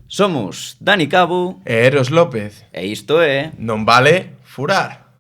Somos Dani Cabo e Eros López. e isto é... Non vale furar.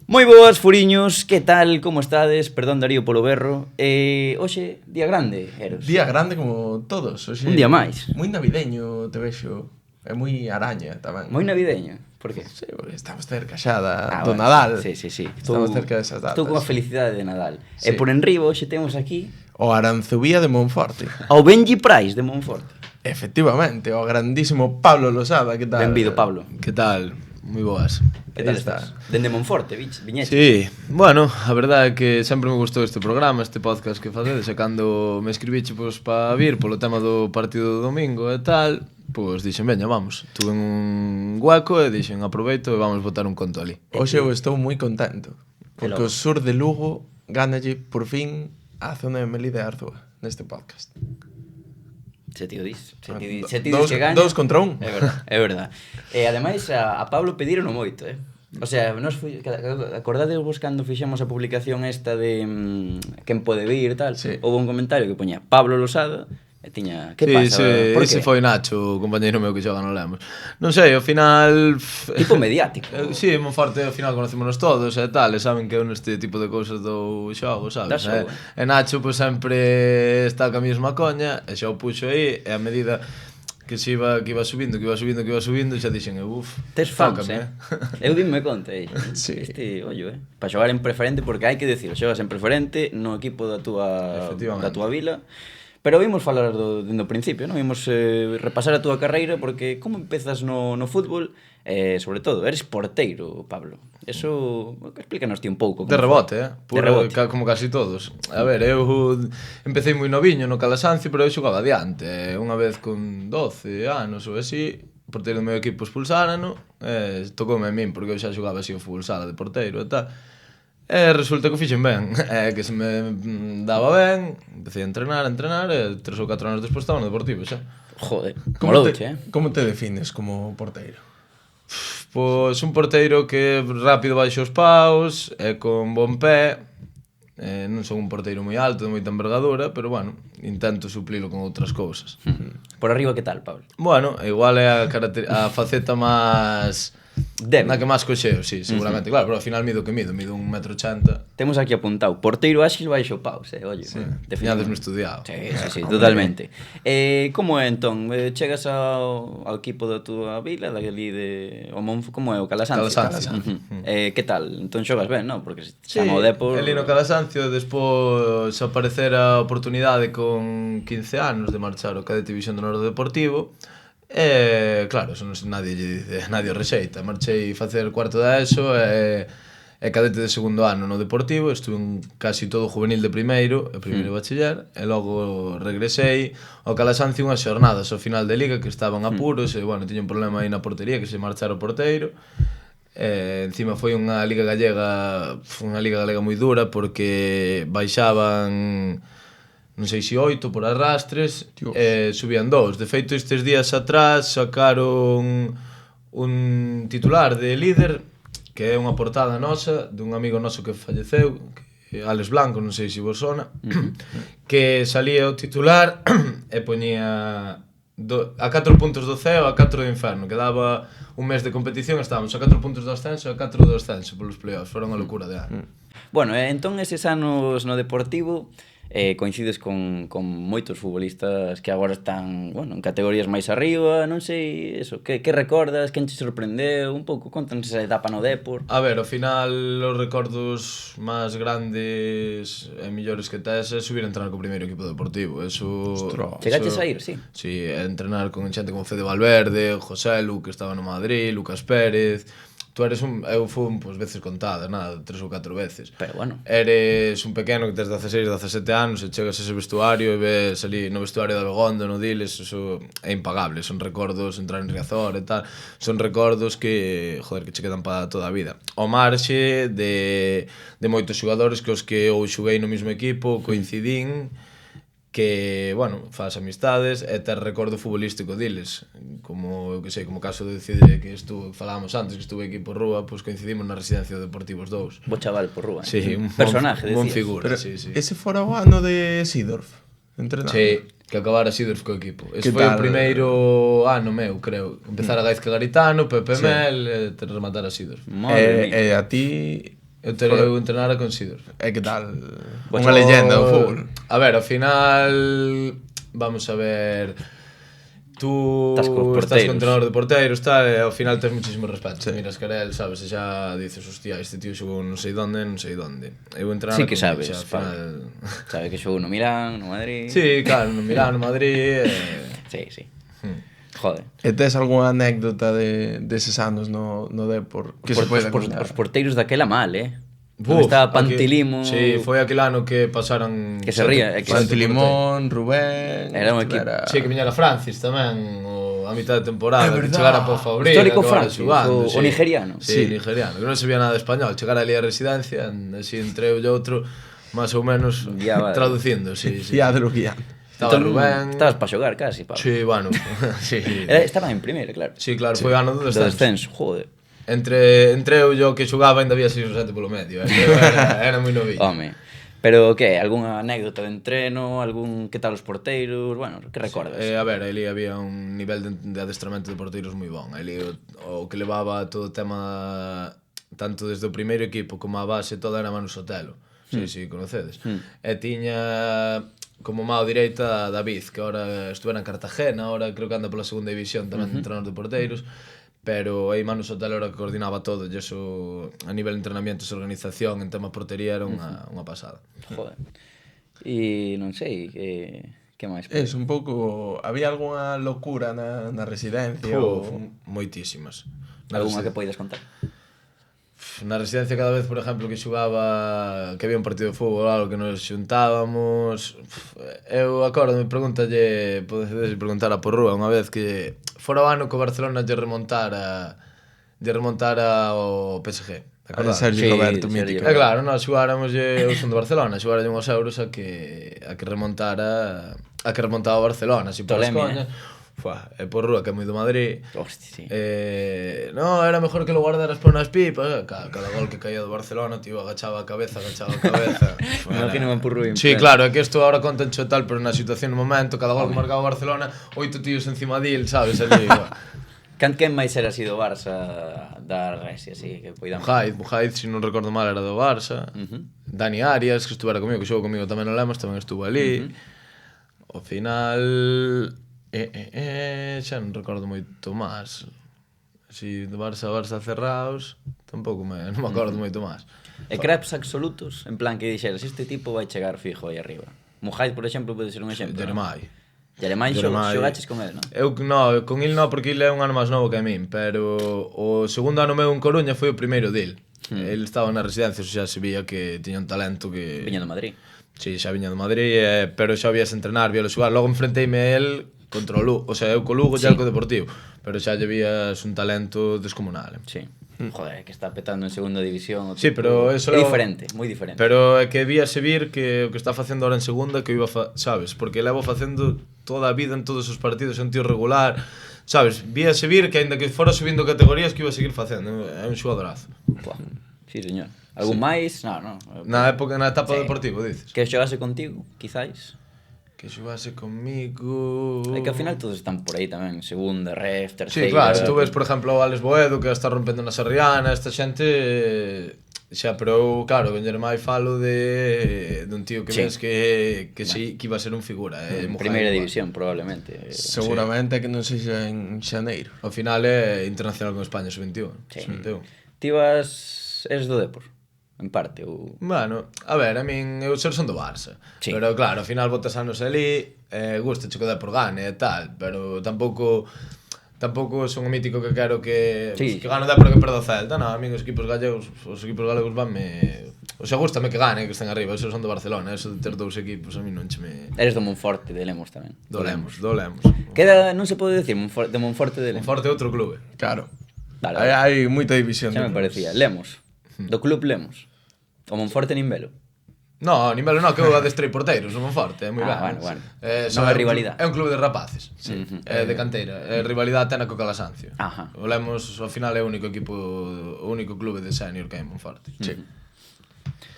Moi boas, furiños, que tal, como estades? Perdón, Darío, polo berro. Hoxe, día grande, Eros. Día grande como todos. Oxe, Un día máis. Moi navideño, te vexo. É moi araña tamén. Moi navideño. Por que? Sí, porque estamos cerca xa do bueno, Nadal. Sí. Estamos cerca desas datas. Estou con a felicidade de Nadal. Sí. E por enriba, hoxe temos aquí O Aranzubía de Monforte. ao Benji Price de Monforte. Efectivamente, o grandísimo Pablo Losada, que tal? Benvido, Pablo. Que tal? Moi boas. Que tal Aí está. estás? Dende Monforte, viñeche. Sí, bueno, a verdade é que sempre me gustou este programa, este podcast que facedes, e cando me escribiche pois, para vir polo tema do partido do domingo e tal, pois dixen, veña, vamos. Tuve un hueco e dixen, aproveito e vamos botar un conto ali. Hoxe eu estou moi contento. Porque logo. o sur de Lugo gánalle por fin a zona de Melide e Arzúa neste podcast. Se ti o dis, Dous contra un. É verdad. E ademais a Pablo pedirono moito, O sea, acordades vos cando fixemos a publicación esta de quen pode vir e tal? Sí. Houve un comentario que poña Pablo Losada e tiña, que Sí, pasa? Por ese que? foi Nacho, o compañeiro meu que xoga no Lemos. Non sei, ao final... Tipo mediático. Sí, moi forte, ao final conocémonos todos e tal, e saben que eu neste tipo de cousas do xogo, Da sabes? xogo. E Nacho, pois, sempre está ca mesma coña, e xa o puxo aí, e a medida que se iba subindo, xa dixen, uf, Tes fans, tócame, Eu dime conta, Sí. Este, ollo, para xogar en preferente, porque hai que decir, xogas en preferente no equipo da túa vila. Pero vimos falar do principio, non? Vimos repasar a túa carreira, porque como empezas no fútbol, sobre todo, eres porteiro, Pablo. Eso, explícanos ti un pouco. de rebote, De rebote. como casi todos. A ver, eu empecé moi noviño no Calasancio, pero eu xogaba adiante. Unha vez con 12 anos ou así, o porteiro do meu equipo expulsárano, tocoume a min, porque eu xa xogaba así o fútbol sala de porteiro e tal. E resulta que o fixen ben, que se me daba ben, empecé a entrenar, e 3 ou 4 anos despois estaba no Deportivo xa. Joder, Como molouche, como te defines como porteiro? Pois un porteiro que rápido baixa os paus, e con bon pé, non son un porteiro moi alto, de moita envergadura, pero bueno, intento suplilo con outras cousas. Por arriba, que tal, Pablo? Bueno, igual é a faceta máis... Debe. Na que máis coxeo, sí, seguramente. Claro, pero ao final mido 1,80 m. Temos aquí apuntado, porteiro áxil baixo paus, ollo. Sí, definitivamente. tiñadesme estudiado. Sí, totalmente. Como é entón? Chegas ao equipo da túa vila, dali de... como é o Calasancio? Calasancio. Que tal? Entón xogas ben, non? Porque se Sí, chama o Depor... el no Calasancio, despois aparecer a oportunidade con 15 anos de marchar ao Cadete División do Norte Deportivo. E, claro, eso non nadie lle dice, nadie o rexeita. Marchei facer cuarto da ESO e cadete de segundo ano no Deportivo. Estuve en casi todo o juvenil de primeiro, e primeiro bachiller, e logo regresei ao Calasancio unhas xornadas ao final de liga que estaban apuros, e, bueno, tiña un problema aí na portería, que se marchara o porteiro. Encima foi unha liga galega moi dura, porque baixaban non sei se 8 por arrastres, subían 2. De feito, estes días atrás sacaron un titular de líder, que é unha portada nosa, dun amigo noso que falleceu, que Alex Blanco, non sei se vos sona, que salía o titular e poñía a 4 puntos do ceo, a 4 do inferno, que daba un mes de competición, estábamos a 4 puntos do ascenso e a 4 do ascenso polos playoffs, fora unha locura de ano. Bueno, entón eses anos no Deportivo coincides con moitos futbolistas que agora están, bueno, en categorías máis arriba, non sei, eso, que recordas, quen te sorprendeu, un pouco, contanos esa etapa no Depor. A ver, ao final, os recordos máis grandes e millores que tes é subir a entrenar co primeiro equipo deportivo, eso... Chegaches a ir, sí? Sí, a entrenar con xente como Fede Valverde, José Lu, que estaba no Madrid, Lucas Pérez... Tú eres eu fui pois, veces contadas, nada, 3 ou 4 veces. Pero bueno. Eres un pequeno que tes 16, 17 anos e chegas a ese vestuario e ves ali no vestuario da Begondo, no Diles, eso é impagable, son recordos, entrar en Riazor e tal, son recordos que, joder, que che quedan para toda a vida. O marxe de moitos xogadores que os que ou xoguei no mesmo equipo, coincidín, que, bueno, faz amistades e ter recordo futbolístico deles, como, eu que sei, como caso de decide que falábamos antes, que estuve aquí por rúa, pois coincidimos na residencia de Deportivos 2. Bo chaval por rúa. Sí, un personaje, bon decías. figura, Pero sí, sí. ese fora o ano de Seedorf, entrenando. Sí, que acabara Seedorf co equipo. Ese Que foi o tal? primeiro ano meu, creo. Empezar a Gaizka Garitano, Pepe Mel, e rematar a Seedorf. Madre mía. E a ti... Eu entrenara con Seedorf. E que tal? Pues Unha leyenda do fútbol. A ver, ao final, vamos a ver, tú Estás co estás porteiros. con entrenador de porteiros, tal, e ao final tens muchísimo respeto. Miras que era el, sabes, e xa dices, hostia, este tío xogou non sei donde. Eu entrenara Sí que con sabes, xa, ao final... Sabe que xogou no Milán, no Madrid. Sí, claro, no Milán, no Madrid... Sí, sí. Joder. E tes algunha anécdota deses anos no Depor que se poida contar? Os porteiros daquela mal, Buf, estaba Pantilimo. Sí, foi aquel ano que pasaron... Que se ría, que Pantilimón, Rubén... Era un equipo. Sí, que viñera Francis tamén, a mitad de temporada, É que verdad. chegara por Fabril, Histórico acabara Francis, xogando, o nigeriano. Sí, nigeriano, que non sabía nada de español, chegar ali a residencia, así entre eu e outro, máis ou menos Guiaba. traducindo, sí, sí. Fiadro guián. Estaba Rubén... Estabas para xogar casi, Pablo. Sí, bueno, sí. Estaba en primeira, claro. Sí, claro, foi o ano do Do descenso. descenso, joder. Entre eu e o que xogaba ainda había 6 ou 7 polo medio, era moi novillo. Home. Pero que, algunha anécdota de entreno, que tal os porteiros, bueno, que recordas? A ver, ali había un nivel de adestramento de porteiros moi bon. Ali o que levaba todo o tema, tanto desde o primeiro equipo como a base, toda era Manu Sotelo. Sí, conocedes. E tiña como mao direita David, que ahora estuvera en Cartagena, ahora creo que anda pola segunda división tamén de entrenador de porteiros, pero aí Manu Sotelo era que coordinaba todo, e eso a nivel de entrenamientos, organización, en tema portería era unha pasada. Joder. E non sei, que máis? Es un pouco... Había algunha locura na residencia? Moitísimas. Algunha que poidas contar? Na residencia cada vez, por exemplo, que xogaba, que había un partido de fútbol, algo que nos xuntábamos, eu acordo, me pregúntalle, podes preguntar a por rúa unha vez que fora o ano que o Barcelona lle remontara ao PSG. A Sergio Roberto, mítico. Claro, nós xugáramos eu son do Barcelona, xugáramos uns euros a que remontara o Barcelona, así por as coñas. E por rúa, que é moi do Madrid. Hostia, sí. No, era mejor que lo guardaras por unas pipas. Cada gol que caía do Barcelona, tío, agachaba a cabeza. Imagíname por rúa. Sí, claro, é que isto ahora contancho tal, pero na situación no momento, cada gol que marcaba o Barcelona, 8 tíos encima dil, sabes, ali. Quen máis era así do Barça da Resia, así que poidamos? Bujaid, se non recordo mal, era do Barça. Dani Arias, que estuvera comigo, que xogou comigo tamén no Lemos, tamén estuvo ali. Ao final... xa non recordo moito máis. Si do Barça cerrados, tampouco non me acordo moito máis. E creps absolutos, en plan que dixeras, este tipo vai chegar fijo aí arriba. Mujaid, por exemplo, pode ser un exemplo. Jeremai xogaches con el, non? Eu con el non, porque ele é un ano máis novo que a min, pero o segundo ano meu en Coruña foi o primeiro del. El estaba na residencia, xa se vía que tiña un talento que... Viña do Madrid. Sí, xa viña do Madrid, pero xa vías entrenar, víalo xogar. Logo enfrenteime a el contra o Lugo, o sea, eu co Lugo e co Deportivo, pero xa lle vías un talento descomunal. Sí. Joder, que está petando en segunda división. Sí, pero eso é diferente, moi diferente. Pero é que víase vir que o que está facendo ahora en segunda que iba sabes, porque levo facendo toda a vida en todos os partidos, é un tío regular, sabes, víase vir que aínda que fora subindo categorías que iba a seguir facendo, é un xogadorazo. Sí, señor. Algún máis? No. Na etapa deportivo, dices. Que xogase contigo, quizáis. Que xogase comigo... É que ao final todos están por aí tamén, segunda, ref, terceira... Sí, claro, tú ves, por exemplo, o Alex Boedo, que está rompendo na Sarriana, esta xente... Xa, pero eu, claro, con Jeremai falo de un tío que ves que sí, que iba a ser un figura. Primeira división, probablemente. Seguramente que non sexa en xaneiro. Ao final é internacional con España, sub-21. Sí. Eres do Depor? En parte, ou... Bueno, a ver, a min, eu son do Barça. Sí. Pero claro, ao final botas anos ali, gusta che que o Depor gane e tal, pero tampouco son o mítico que quero que gane o Depor que perda o Celta. Non, a min os equipos galegos vanme... O sea, gústame que gane, que estén arriba, eu son do Barcelona, eso de ter dous equipos a mí non che me... Eres do Monforte de Lemos tamén. Do Lemos. Queda, non se pode decir, de Monforte de Lemos. Monforte é outro clube. Claro. Vale. Hai moita división. Xa me parecía. Lemos. Do club Lemos. O Monforte nin velo. No, ni melo no, que eu adestrei porteiros, non forte, é moi ben. Bueno. Non é rivalidade. É un clube de rapaces, de canteira. É rivalidade tena co Calasancio. Ajá. O Lemos, ao final, é o único clube de senior que hai moi forte. Sí.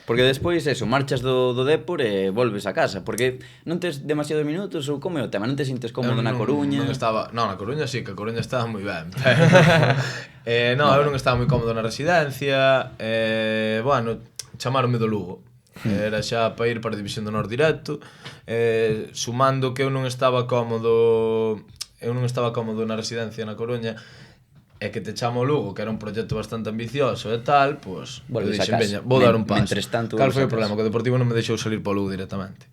Porque despois, eso, marchas do Dépor e volves a casa. Porque non tes demasiados minutos ou como é o tema? Non te sintes cómodo na Coruña? Na Coruña sí, que a Coruña estaba moi ben. Eu non estaba moi cómodo na residencia. Bueno, chamaronme do Lugo. Era xa para ir para a División de Honor directo, sumando que eu non estaba cómodo na residencia na Coruña, e que te chamo o Lugo, que era un proxecto bastante ambicioso e tal, pois volves a casa. Vou dar un paso. Cal foi o problema? Que o Deportivo non me deixou salir para o Lugo directamente.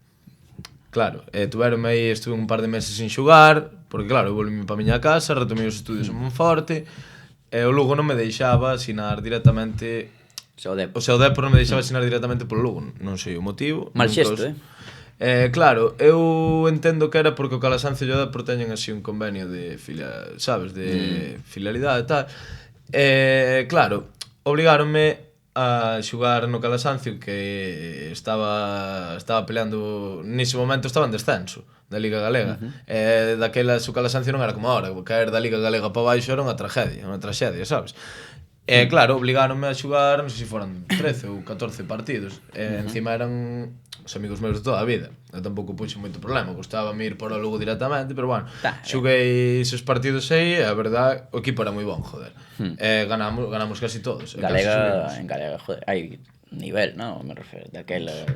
Claro, tuveronme aí, estuve un par de meses sin xogar, porque claro, eu volví para a miña casa, retomei os estudios en Monforte, e o Lugo non me deixaba asinar directamente. O seu Dépor non me deixaba asinar directamente polo Lugo, non sei o motivo. Mal xesto, Claro, eu entendo que era porque o Calasancio e o Dépor teñen así un convenio de filialidade e tal. Claro, obligáronme a xogar no Calasancio, que estaba peleando, nese momento estaba en descenso da Liga Galega. Daquelas o Calasancio non era como ahora, caer da Liga Galega para baixo era unha traxedia, sabes? Claro, obligáronme a xogar, non sei se foran 13 ou 14 partidos. Encima eran os amigos meus de toda a vida. Eu tampouco puxo moito problema, gustábame ir para o Lugo directamente, pero bueno, xoguei esos partidos aí e a verdade, o equipo era moi bon, joder. Ganamos casi todos. En Galega, joder, hai nivel, non? Me refiro, daquelas...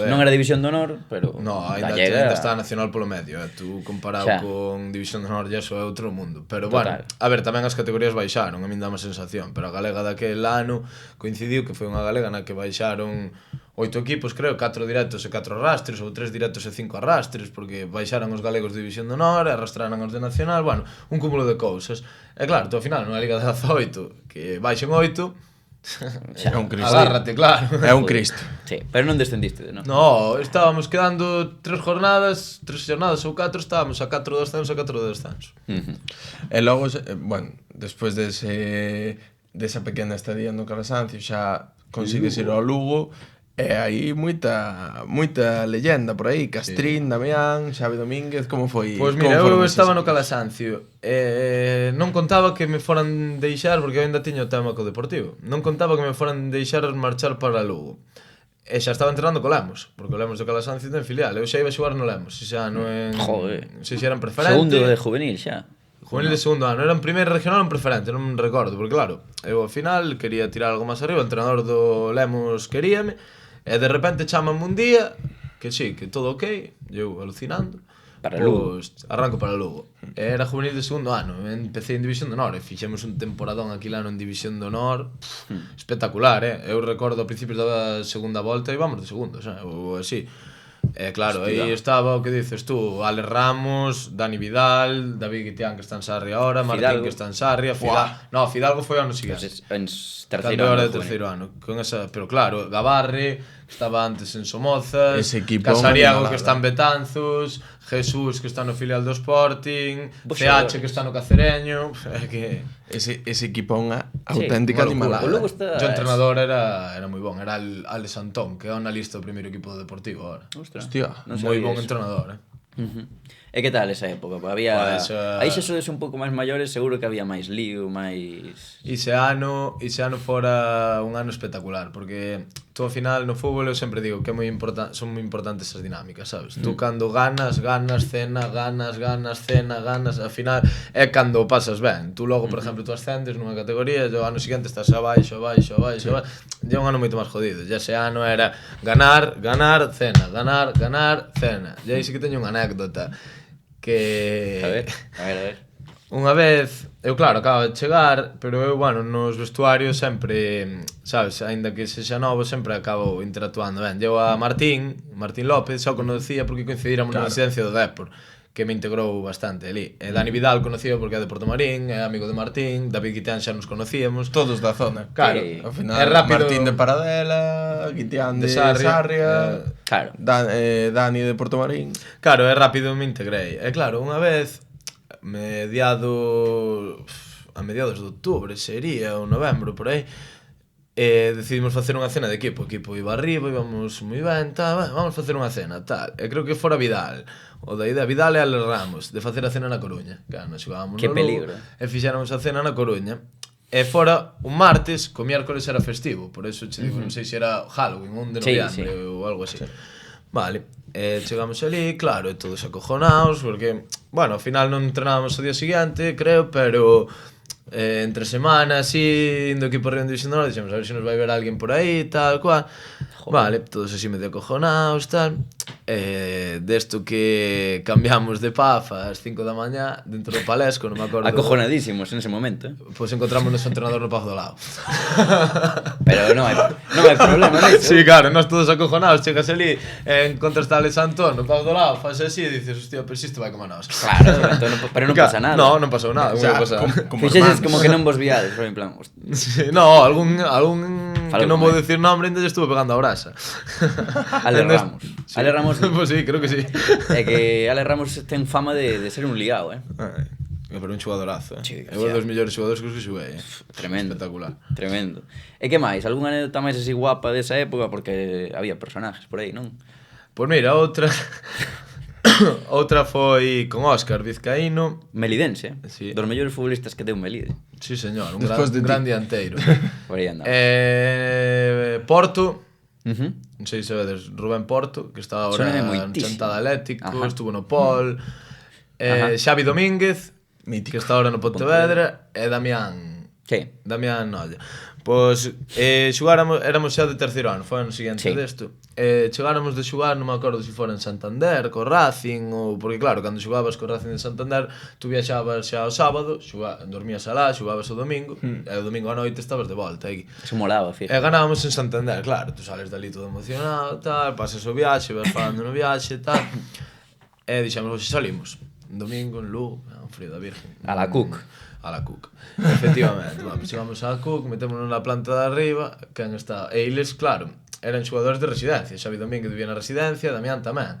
Non era División de Honor, pero... No, ainda está Nacional polo medio, tú comparado con División de Honor ya eso é outro mundo. Pero bueno, a ver, tamén as categorías baixaron, a min dá má sensación, pero a Galega daquel ano coincidiu que foi unha Galega na que baixaron 8 equipos, creo, 4 directos e 4 arrastres, ou 3 directos e 5 arrastres, porque baixaron os galegos de División de Honor, arrastraran os de Nacional, bueno, un cúmulo de cousas. E claro, ao final, nunha Liga de 18, que baixen 8... É un Cristo. Agárrate, claro. É un Cristo. Sí, pero non descendiste, non? No, estábamos quedando 3 jornadas ou 4, estábamos a 4 do descenso, a 4 do descenso. E logo, bueno, despois desa pequena estadía no Calasancio, xa consigues ir ao Lugo. E hai moita leyenda por aí, Castrín, Damián, Xavi Domínguez, como foi? Pois mira, eu estaba no Calasancio, non contaba que me foran deixar, porque eu ainda tiño o tema co Deportivo, non contaba que me foran deixar marchar para Lugo. E xa estaba entrenando co Lemos, porque o Lemos do Calasancio ten filial, eu xa iba a xogar no Lemos, xa non en... Joder, xa eran preferente. Segundo de juvenil xa. Juvenil de segundo ano, era en primeiro regional ou en preferente, non me recordo, porque claro, eu ao final quería tirar algo máis arriba, o entrenador do Lemos queríame. E de repente chámame un día que sí, que todo ok, eu alucinando, para Lugo. Arranco para Lugo. Era juvenil de segundo ano, empecé en División de Honor e fixemos un temporadón aquilo ano en División de Honor, espectacular, eu recordo a principios da segunda volta e íbamos de segundos, ou así. Claro, aí estaba o que dices tú, Ale Ramos, Dani Vidal, David Guitián, que está en Sarria ahora, Martín, que está en Sarria, Fidalgo foi ano seguinte. En terceiro ano. Con esa, pero claro, Gabarre, que estaba antes en Somozas, Casariago, que está en Betanzos, Jesús, que está no filial do Sporting, CH, que está no Cacereño, que ese equipo é unha auténtica animalada. O entrenador era moi bon, era Ale Santón, que é o analista do primeiro equipo do Deportivo agora. Hostia, moi bon entrenador, E que tal esa época? Había... Aí xa sodes un pouco máis maiores, seguro que había máis lío, máis... Ese ano fora un ano espectacular, porque tú ao final no fútbol eu sempre digo que é son moi importantes esas dinámicas, sabes? Tú cando ganas, cena, ao final é cando pasas ben. Tú logo, por exemplo, tú ascendes nunha categoría e o ano seguinte estás abaixo, é un ano moito máis jodido. E ese ano era ganar, cena, ganar, cena. E aí sí que teño unha anécdota que... A ver. Unha vez, eu claro, acabo de chegar, pero eu, bueno, nos vestuarios sempre, sabes, aínda que sexa novo, sempre acabo interactuando. Ben, eu a Martín López, xa o conocía porque coincidíramos na residencia do Dépor, que me integrou bastante ali. E Dani Vidal conocía porque é de Portomarín, é amigo de Martín, David Guitián xa nos conocíamos. Todos da zona. Claro, ao final, é rápido. Martín de Paradela, Guitián de Sarria, claro. Dani de Portomarín. Claro, é rápido me integrei. E claro, unha vez, a mediados de outubro sería, ou novembro, por aí, decidimos facer unha cena de equipo. O equipo iba arriba, íbamos moi ben, tal, vamos facer unha cena, tal. E creo que fora Vidal, o da idea Vidal e Alex Ramos, de facer a cena na Coruña. Claro, nos xogábamos Que no peligro. Lugo, e fixéramos a cena na Coruña. E fora un martes, co miércoles era festivo, por eso che digo, non sei se era Halloween, 1 de noviembre ou algo así. Vale, chegamos ali, claro, todos acojonados, porque, bueno, ao final non entrenábamos o día seguinte, creo, pero entre semana, así, indo aquí por Río Divisional, dixemos, a ver se nos vai ver alguén por aí, tal, cual. Vale, todos así medio acojonados, tal. Desto que cambiamos de PAF ás 5 da mañá, dentro do Palesco, non me acordo. Acojonadísimos en ese momento, Pois encontramos o entrenador no Pazo do Lado. Pero non hai problema nisso. Sí, claro, nós todos acojonados, chegas ali, encontras a Alex Antón no Pazo do Lado, faz así e dices, hostia, pero isto vai como a nós. Claro, pero non pasa nada. No, non pasou nada, O sea, Fixeses como que non vos viades, pero en plan... Sí, no, algún que non vou máis. decir nombre ainda lle estuve pegando a brasa. Ale Ramos. Sí. Ale Ramos, Pues sí, creo que sí. é que Ale Ramos ten fama de ser un liado, Pero un xogadorazo, Sí, É un dos mellores xogadores que os que xoguei, Tremendo. Espectacular. Tremendo. E que máis? Algúna anécdota máis así guapa desa época? Porque había personajes por aí, non? Pois mira, outra outra foi con Óscar Vizcaíno. Melidense, Sí. dos mellores futbolistas que deu Melide. Sí, señor, un Despois de ti. gran dianteiro. Por aí andaba. Porto, Uh-huh. non sei se sabedes, Rubén Porto, que está agora Sóname no moitísimo. Chantada Atlético, Ajá. estuvo no Pol. Ajá. Xavi Domínguez, Mítico. que está agora no Pontevedra, e Damián Nolla. Pois éramos xa de terceiro ano, foi ano seguinte Sí. desto. Chegáramos de xogar, non me acordo se fora en Santander, co Racing, ou porque claro, cando xogabas co Racing de Santander, tú viaxabas xa o sábado, dormías alá, xogabas o domingo, e o domingo á noite estabas de volta aí. Eso molaba, E fíjate. ganábamos en Santander, claro, tú sales dali todo emocionado, tal, pasas o viaxe, vas falando no viaxe, tal. E dixemos, hoxe salimos. Un domingo en Lugo, un frío da virgen. A la Cook. A la Cook. Efectivamente, vamos, chegamos á Cook, metémonos na planta de arriba, quen está? E eles, claro, eran xogadores de residencia, Xavi Domínguez vivía na residencia, Damián tamén.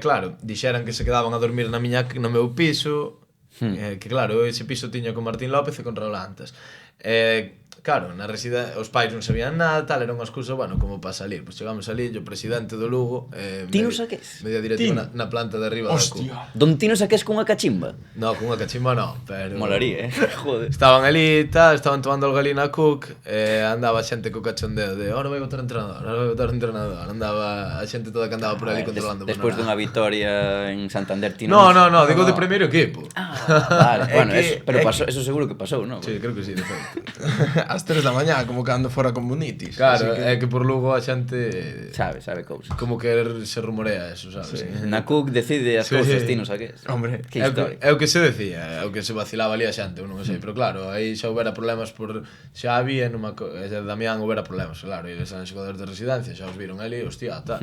Claro, dixeran que se quedaban a dormir no meu piso, que claro, ese piso tiña con Martín López e con Raúl Antas. Claro, na residencia os pais non sabían nada, tal, era unha excusa, bueno, como para salir. Pois chegamos ali, o presidente do Lugo, Tino Saqués? media directiva na planta de arriba da Cook. Hostia. Don Tino Saqués cunha cachimba? No, cunha cachimba no, pero... Molaría, joder. Estaban ali, tal, estaban tomando algo ali na Cook, andaba a xente co cachondeo de ahora vai votar entrenador, ahora vai votar entrenador. Andaba a xente toda que andaba por ali controlando. Despois dunha vitoria en Santander, Tino... No, digo de primeiro equipo. Vale, bueno, que- pero pasou, eso seguro que pasou, non? Sí, creo que sí, de feito. Ás 3 da mañá, como cando fora con Bonitis. Claro, Así é que por Lugo a xente Sabe cousas. como que se rumorea eso, sabes? Na Cook decide as Sí. cousas, Tino Saqués. Hombre, Que É histórico. o que se decía, é o que se vacilaba ali a xente, eu non o sei, pero claro, aí xa houbera problemas por Xavi e Damián houbera problemas, claro, e eles eran xogadores de residencia, xa os viron ali, hostia, tal.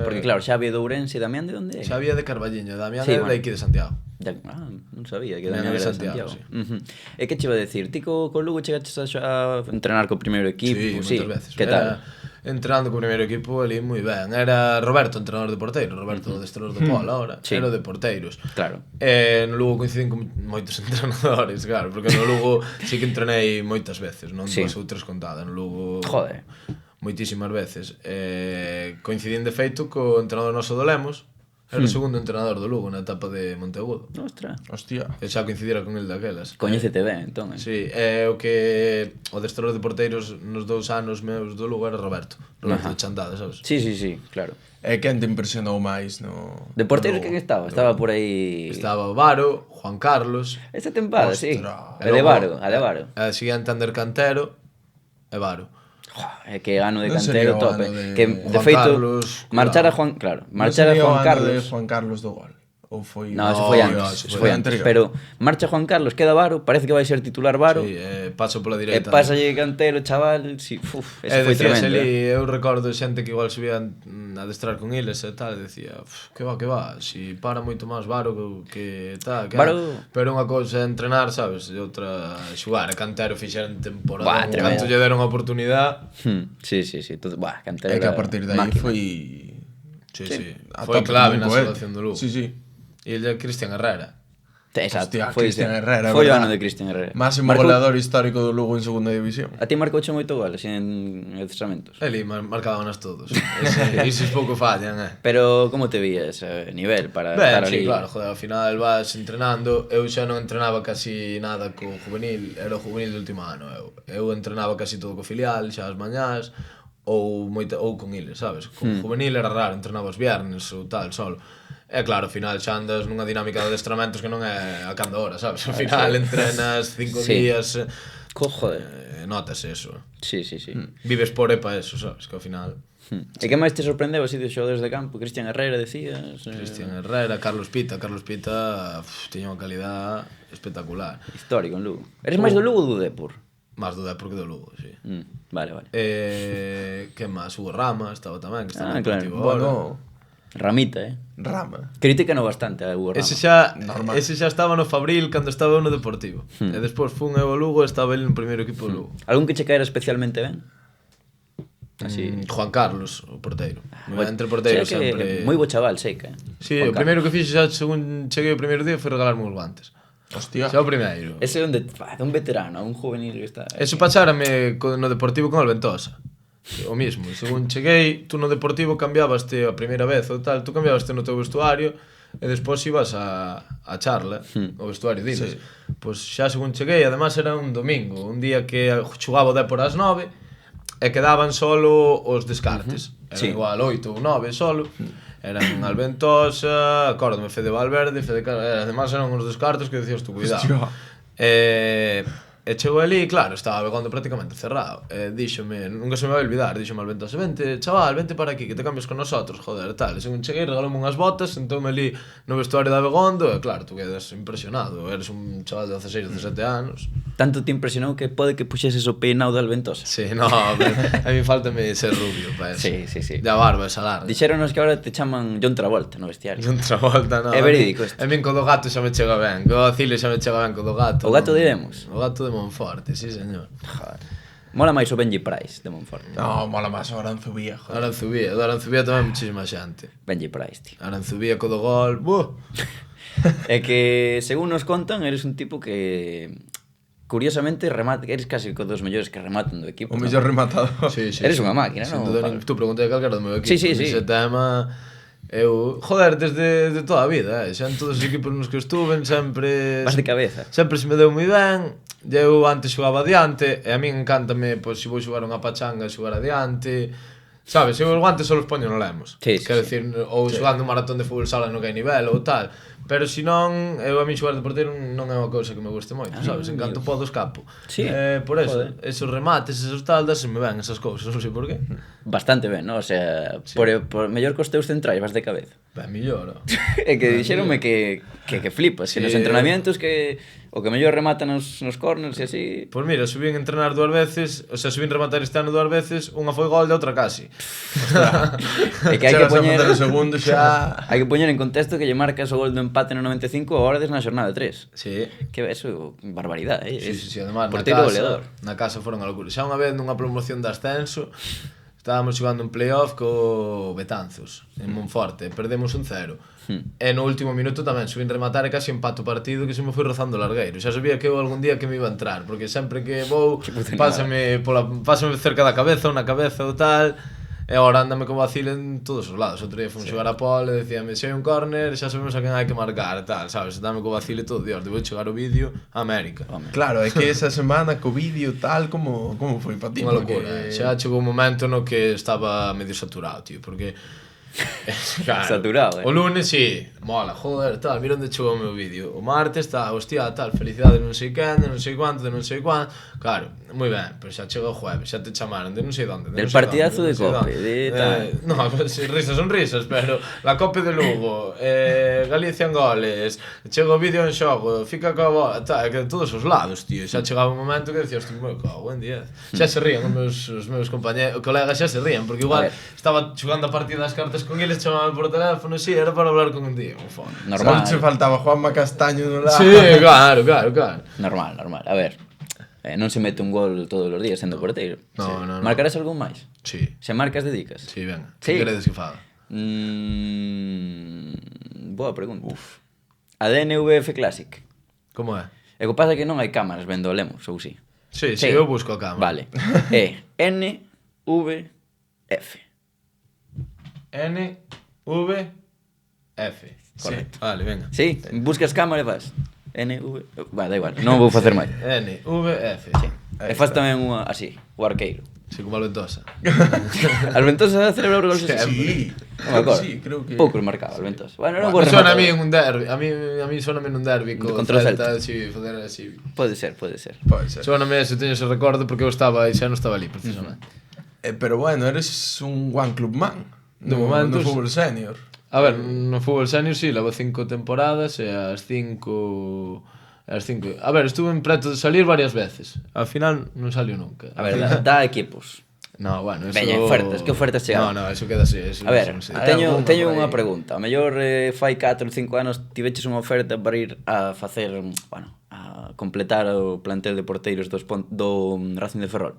Porque claro, Xavi de Ourense e Damián de onde é? Xavi é de Carballiño, Damián Sí, é bueno. de aquí de Santiago. Non sabía que Damián Damián de era de Santiago, Santiago. E que che iba a decir? Ti co Lugo chegaches a entrenar co primeiro equipo? Sí, moitas veces. Que tal? Entrando co primeiro equipo ali moi ben. Era Roberto, entrenador de porteiro, Roberto adestrador do Pol ahora, Sí. era o de porteiros. Claro. No Lugo coinciden con moitos entrenadores, claro, porque no Lugo sí que entrenei moitas veces, non Sí. dúas ou tres contadas, no Lugo Joder. moitísimas veces. Coincidín de feito co entrenador noso do Lemos, era o segundo entrenador do Lugo na etapa de Monteagudo. Ostras. hostia. E xa coincidira con el daquelas. Coñécete ben, entón. Sí, o que o adestrador de porteiros nos 2 anos meus do Lugo era Roberto Ajá. de Chantada, sabes? Sí, claro. E quen te impresionou máis no... De porteiro no- que estaba? Estaba por aí... Estaba o Varo, Juan Carlos, Esta tempada, sí. Ostras. A de Varo, a de Varo. a seguinte Ander Cantero e Varo. É que ano de Non cantero sería o tope. ano de Que de Juan feito Carlos, marchar a cuidado. Juan, claro, Non marchar a sería o Juan ano de Carlos. Juan Carlos do gol. Ou foi... No, eso foi No, antes, eso eso foi foi antes, anterior. pero marcha Juan Carlos, queda Varo, parece que vai ser titular Varo. Sí, paso pola E direita. pásalle cantero, chaval, si, ese foi Decías tremendo. ali, eu recordo xente que igual subía a adestrar con eles e tal, decía, que va, si para moito máis Varo que tal, que Varo- pero unha cousa é entrenar, sabes, e outra xogar, e Cantero fixeron temporada, Buah, tremendo. canto lle deron a oportunidade. Sí, todo, cantero. É que a partir de aí máquina. foi... Sí. a Foi tope clave tamén na co el. salvación do Lugo. Sí. E el é Cristian Herrera. Exacto, Hostia, foi Cristian Herrera, foi o verdad. ano de Cristian Herrera. Máximo goleador histórico do Lugo en segunda división. A ti marcouche moito goles en adestamentos. Eli marcábanos todos. Eses pouco fallan, Pero como te vías nivel para estar sí, ali? claro, joder, ao final vas entrenando. Eu xa non entrenaba casi nada co juvenil, era o juvenil do último ano. Eu entrenaba casi todo co filial, xa as mañás, ou con iles, sabes? Con juvenil era raro, entrenaba os viernes ou tal, solo. E claro, ao final xa andas nunha dinámica de adestramentos que non é a cando hora, sabes? Ao final entrenas 5 días, Joder. notas eso. Sí. Vives por e pa eso, sabes? Que ao final... E que máis te sorprendeu así dos xogadores de campo? Cristian Herrera, decías? Cristian Herrera, Carlos Pita, tiña unha calidad espectacular. Histórico en Lugo. Eres máis do Lugo ou do Depor? Máis do Depor que do Lugo, sí. Vale. Que máis? Hugo Rama estaba tamén, que estaba no claro. Deportivo ahora. Ramita, Rama. Critícano bastante a Hugo Rama. Ese xa estaba no Fabril cando estaba no Deportivo. E despois fun eu ao Lugo e estaba ele no primeiro equipo do Lugo. Algún que che caera especialmente ben? Así. Juan Carlos, o porteiro. Entre porteiros sempre... Moi bo chaval, sei que. Sí, o primeiro que fixe xa según cheguei o primeiro día foi regalarme uns guantes. Hostia. Xa o primeiro. Ese é un veterano, un juvenil que está... Eso pasárame no Deportivo con Alventosa. O mismo, según cheguei, tú no Deportivo cambiabaste a primeira vez ou tal, tú cambiabaste no teu vestuario e despois ibas a charla, o vestuario diles. Pois xa según cheguei, además era un domingo, un día que xugaba o Depor ás 9 e quedaban solo os descartes. Era igual 8 ou 9 solo. Eran Alventosa, acórdame, Fede Valverde, además eran uns descartes que decías tú, cuidado. E chegou ali, claro, estaba Begondo prácticamente cerrado. Díxome, nunca se me vai olvidar, díxome Alventosa, vente, chaval, vente para aquí, que te cambias con nosotros, joder, tal. E según cheguei, regaloume unhas botas, sentoume ali no vestuario da Begondo, e claro, tú quedas impresionado, eres un chaval de 16, 17 anos. Tanto te impresionou que pode que puxeses o peinado de Alventosa. Sí, no, a mí faltame ser rubio para eso. Sí. Da barba, esa larga. Dixéronos que agora te chaman John Travolta no vestiario. John Travolta, no. É verídico isto. A min co do gato xa me chega ben, co Cile xa me chega ben co do gato. O gato de Demos? O gato de Monforte, sí, señor. Joder. Mola máis o Benji Price de Monforte. No, mola máis o Aranzubía, joder. Aranzubía tamén muchísima xente. Benji Price, tío. Aranzubía co do gol, É que, según nos contan, eres un tipo que... Curiosamente, eres casi dos mellores que rematan do equipo. O mellor rematador. Sí. Eres unha máquina, non? Tú preguntas a calquera do meu equipo. Sí. Ese tema... Eu, joder, desde toda a vida, xa en todos os equipos nos que estuven sempre... Vas de cabeza. Sempre se me deu moi ben. Eu antes xogaba adiante e a min encántame, pois, se vou xogar unha pachanga, xogar adiante. Sabes, eu os guantes só os poño no Lemos. Quero decir, ou xogando un maratón de fútbol sala no que hai nivel ou tal. Pero se non, eu a mí xogar de porteiro non é unha cousa que me guste moito, sabes? En canto podo escapo. Sí. Por eso, esos remates, esos tal, daseme ben esas cousas, non sei por qué. Bastante ben, non? O sea, por mellor que os teus centrais vas de cabeza. Ben, millor. É que dixeronme que flipas, que nos entrenamientos que o que mellor remata nos corners e así. Pois mira, subín entrenar 2 veces, o sea, subín rematar este ano 2 veces, unha foi gol e outra casi. É que hai que poñer o segundo xa. Hai que poñer en contexto que lle marcas o gol do empate no 95 a horas na xornada 3. Sí. Que eso, barbaridade, Sí, además porteiro goleador. Na casa foron a locura. Xa unha vez nunha promoción de ascenso, estábamos xogando un playoff co Betanzos en Monforte, perdemos 1-0. E no último minuto tamén subín rematar e casi empato o partido que se me foi rozando o largueiro. Xa sabía que eu algún día que me iba a entrar, porque sempre que vou pásame cerca da cabeza ou na cabeza ou tal. E agora ándame co vacilo en todos os lados. Outro día fomos xogar a pole e decíame, se hai un córner xa sabemos a quen hai que marcar, tal, sabes? Dame co vacilo todo, dios, debo chegar o vídeo a América. Claro, é que esa semana co vídeo tal, como foi para ti? Unha locura, xa chegou un momento no que estaba medio saturado, tío, porque... Claro, saturado, O lunes, sí, mola, joder, tal, mira onde chegou o meu vídeo. O martes, tal, hostia, tal, felicidade non sei quen, de non sei cuánto, de non sei cuánto. Claro, moi ben, pero xa chega o jueves, xa te chamaron de non sei donde. Del partidazo de Cope, de tal. No, risas son risas, pero la Cope de Lugo, Galicia en goles, chega o vídeo en xogo, fica coa bola, tal, que de todos os lados, tío. Xa chegaba un momento que decías, tío, meu cago, buen día. Xa se rían os meus compañeros, colegas xa se rían, porque igual estaba xogando a partida das cartas con eles, chamaban por teléfono, sí, era para hablar con un tío. Normal. Só che faltaba Juanma Castaño no lado. Sí, claro. Normal. A ver, non se mete un gol todos os días sendo porteiro. No. Marcarás algún máis? Sí. Se marcas, dedicas? Sí, venga. Que queredes que faga? Boa pregunta. A DNVF Classic. Como é? E o que pasa é que non hai cámaras vendo o Lemos, ou si? Sí, eu busco a cámara. Vale. É NVF. NVF. Correcto. Vale, venga. Sí, buscas cámara e vas. NV... Vale, da igual, non vou facer máis. NVF. Sí. E faz tamén unha así, o arqueiro. Sí, como a Alventosa. Alventosa celebra os gols así. Sí, Non me acordo. sí, creo que... Pouco marcaba Alventosa. Bueno, non vou Suena a rematar. mí en un derbi. A mí suena en un derbi Contra o Celta. Sí, fazer así. Pode ser, pode ser. Pode ser. Suena-me ese, teño ese recordo porque eu estaba aí, xa non estaba ali, precisamente. Pero bueno, eres un one club man. De momento, no fútbol senior. A ver, no fútbol senior sí, levo 5 temporadas e as 5... A ver, estuve en preto de salir varias veces. Al final non salió nunca. A ver, dá equipos. No, bueno, eso... Veña, ofertas, que ofertas chegaron? No, eso queda así. Eso, A ver, eso, teño unha pregunta. A mellor fai 4 ou 5 anos tiveches unha oferta para ir a facer, bueno, a completar o plantel de porteiros do Racing de Ferrol.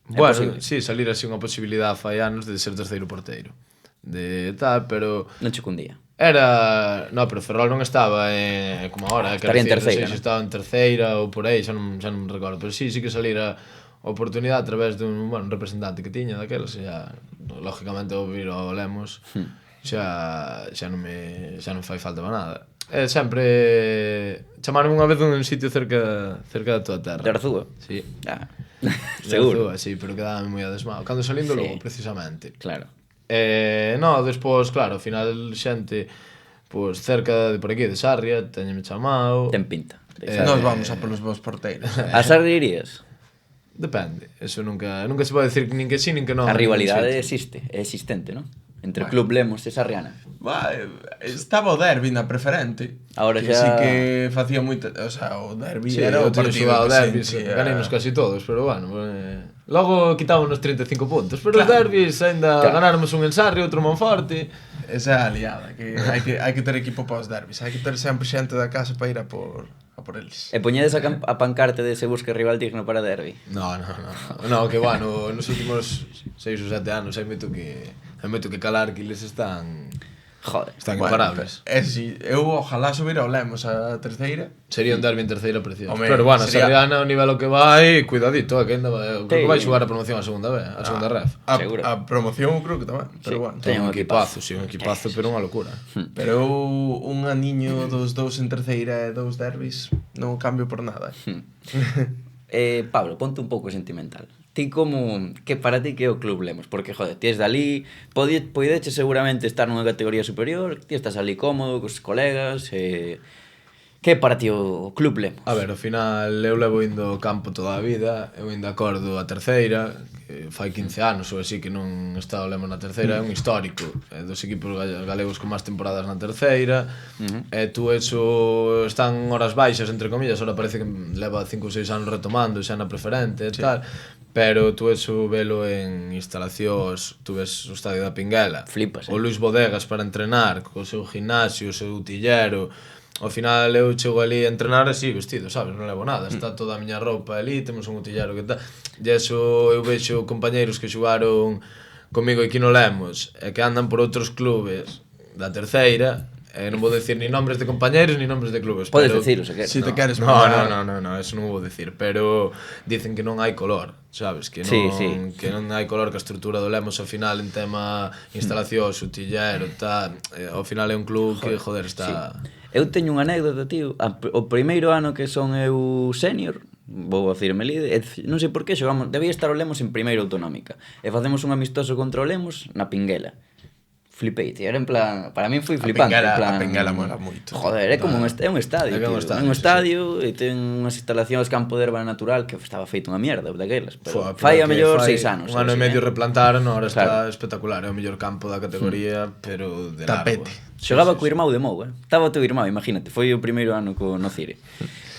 Bueno, sí, salir así unha posibilidade fai anos de ser terceiro porteiro. De tal, pero... Non che cundía. Era... No, pero Ferrol non estaba como agora. Estaría en terceira, non sei se estaba en terceira ou por aí, xa non me recordo. Pero sí que salira a oportunidade a través dun representante que tiña daqueles, xa, lógicamente, ao vir ao Lemos, xa non fai falta para nada. Sempre... Chamaron unha vez un sitio cerca da tua terra. De Arzúa? Sí. Ah. Seguro. De Arzúa, sí, pero quedaba moi adesmado. Cando salindo logo, precisamente. Claro. No, despois, claro, ao final xente pois cerca de por aquí de Sarria teñeme chamado. Ten pinta. Nos vamos a polos vos porteiros. A Sarria irías? Depende, eso nunca se pode decir nin que sí, nin que non. A rivalidade existe, é existente, non? Entre Club Lemos e Sarriana. Estaba o derbi na preferente. Ahora que xa... sí que facía moito, o sea, o derbi Sí, era o partido o derbi, que ganamos casi todos, pero bueno, logo quitámonos 35 puntos, pero claro. Os derbis ainda ganáramos un en Sarria, outro Monforte. Esa é a liada, que hai que ter equipo para os derbis, hai que ter sempre xente da casa para ir a por eles. E poñedes a pancarte de se busca rival digno para derbi? No, que bueno, nos últimos 6 ou 7 anos hai moito que calar que eles están... Joder. Están imparables. Si, eu ojalá subir ao Lemos a terceira. Sería un derbi en terceira precioso. Home, pero bueno, sería... Sarriana o nivel o que vai, cuidadito, que ainda vai, creo que vai xogar a promoción a segunda vez, a segunda ref. Seguro. A promoción creo que tamén, pero bueno. Ten un equipazo, sí, un equipazo, pero unha locura. Pero eu un aniño dos dous en terceira e dous derbis non cambio por nada. Pablo, ponte un pouco sentimental. Ti como, que para ti que é o Club Lemos? Porque, joder, ti es dali, podeche seguramente estar nunha categoría superior, ti estás ali cómodo, cos colegas, que para ti o Club Lemos? A ver, ao final, eu levo indo ao campo toda a vida, eu ainda acordo a terceira, que fai 15 anos ou así que non está o Lemos na terceira, é un histórico, dos equipos galegos con máis temporadas na terceira, e tú eso, están horas baixas, entre comillas, ahora parece que leva 5 ou 6 anos retomando, xa na preferente e tal, pero tú eso velo en instalacións, tú ves o estadio da Pinguela, flipas, o Luis Bodegas para entrenar, co seu gimnasio, o seu utillero. Ao final eu chego ali a entrenar así vestido, sabes, non levo nada, está toda a miña roupa ali, temos un utillero que tal, e eso eu vexo compañeiros que xogaron comigo aquí no Lemos e que andan por outros clubes da terceira. Non vou decir ni nombres de compañeros ni nombres de clubes. Podes decirlo, se queres. Si te queres. No, eso non vou decir, pero dicen que non hai color, sabes, que non que non hai color, que a estrutura do Lemos ao final en tema instalacións, utillero, tal, ao final é un club que, joder, está... Eu teño unha anécdota, tío, o primeiro ano que son eu senior, vou a decirme Melide, non sei por que xogamos, debía estar o Lemos en primeira autonómica, e facemos un amistoso contra o Lemos na Pinguela. Flipei, tío, era en plan, para min foi flipante, en plan... A Pinguela mola moito. Joder, é como un estadio, tío, é un estadio e ten unhas instalacións campo de erva natural que estaba feito unha mierda daquelas, pero fai a mellor 6 anos. Un ano e medio replantaron, ahora está espectacular, é o mellor campo da categoría, pero de largo. Tapete. Xogaba co irmão de Mou, estaba o teu irmão, imagínate, foi o primeiro ano no Cire.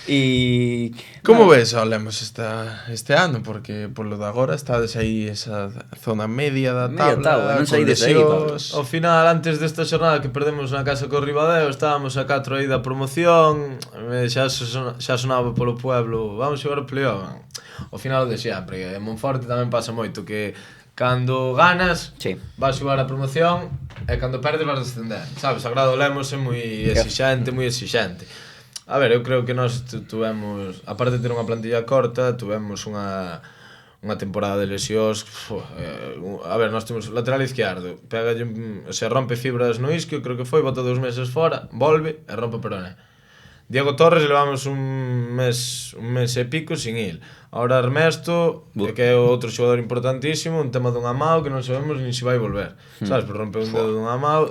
E... Como ves ao Lemos este ano? Porque polo de agora estades aí esa zona media da tabla, non saídes aí, Pablo. Ao final, antes desta xornada que perdemos na casa co Ribadeo, estábamos a 4 aí da promoción, xa sonaba polo pueblo, vamos xogar o playoff. Ao final de sempre, en Monforte tamén pasa moito que cando ganas, vas xogar a promoción e cando perdes vas descender, sabes? A Grado Lemos é moi exixente, moi exixente. A ver, eu creo que nós tuvemos, aparte de ter unha plantilla corta, tuvemos unha temporada de lesións. A ver, nós temos lateral izquierdo, rompe fibras no isquio, creo que foi, bota 2 meses fora, volve e rompe o peroné. Diego Torres levamos un mes e pico sin il. Ahora Ernesto, que é outro xogador importantísimo, un tema dunha mão que non sabemos nin se vai volver. Sabes, por romper un dedo dunha mão.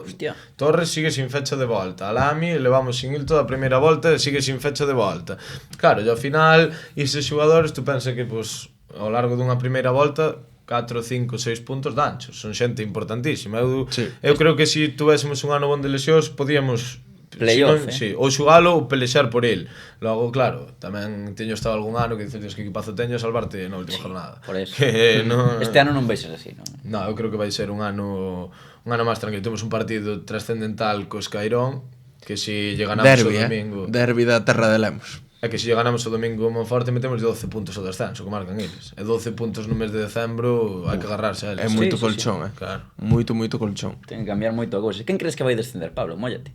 Torres sigue sin fecha de volta. Alami levamos sin il toda a primeira volta e sigue sin fecha de volta. Claro, e ao final, eses xogadores, tú pensa que, pois, ao largo dunha primeira volta 4, 5, 6 puntos de ancho. Son xente importantísima. Eu creo que se tuvésemos un ano bon de lesións, podíamos playoff, sí, ou xugalo ou pelexar por el. Logo, claro, tamén teño estado algún ano que dices que equipazo teño a salvarte na última jornada. Por eso. No, este ano non vais ser así, non? No, eu creo que vai ser un ano máis tranquilo. Temos un partido trascendental co Escairón, que se lle ganamos o domingo... Derbi da terra de Lemos. É que se lle ganamos o domingo Monforte metemos 12 puntos ao descenso, que marcan eles. E 12 puntos no mes de decembro hai que agarrarse a eles. É moito colchón, Claro. Moito colchón. Ten que cambiar moito a cousa. Quen crees que vai descender, Pablo? Móllate.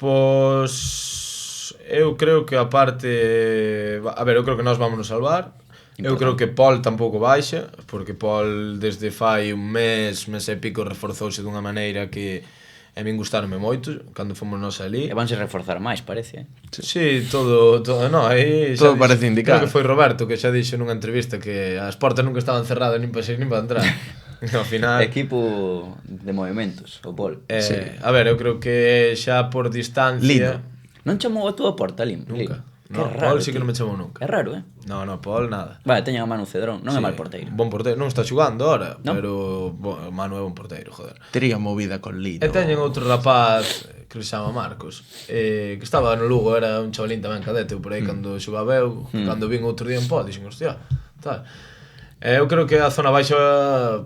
Pois eu creo que a parte, a ver, eu creo que nós vámonos salvar. Eu creo que Paul tampouco baixa, porque Paul desde fai un mes e pico reforzouse dunha maneira que a min gustarme moito cando fomos nós ali. E vanse reforzar máis, parece, Sí, todo, no, aí todo parece indicar. Creo que foi Roberto que xa dixo nunha entrevista que as portas nunca estaban cerradas nin para sair nin para entrar. Ao final equipo de movimentos, o Paul. Sí. A ver, eu creo que xa por distancia Lino. Non chamou a túa porta, Lino? Nunca. No, Paul sí que non me chamou nunca. É raro, No, Paul nada. Vale, teño a Manu Cedrón, non é mal porteiro. Bon porteiro, non está xugando ahora, ¿No? pero Manu é bon porteiro, joder. Tería movida con Lino. E teñen outro rapaz que se chama Marcos, que estaba no Lugo, era un chavalín tamén cadete, por aí cando xugaba eu, cando vin outro día en Pod, dixen, hostia, tal. Eu creo que a zona baixa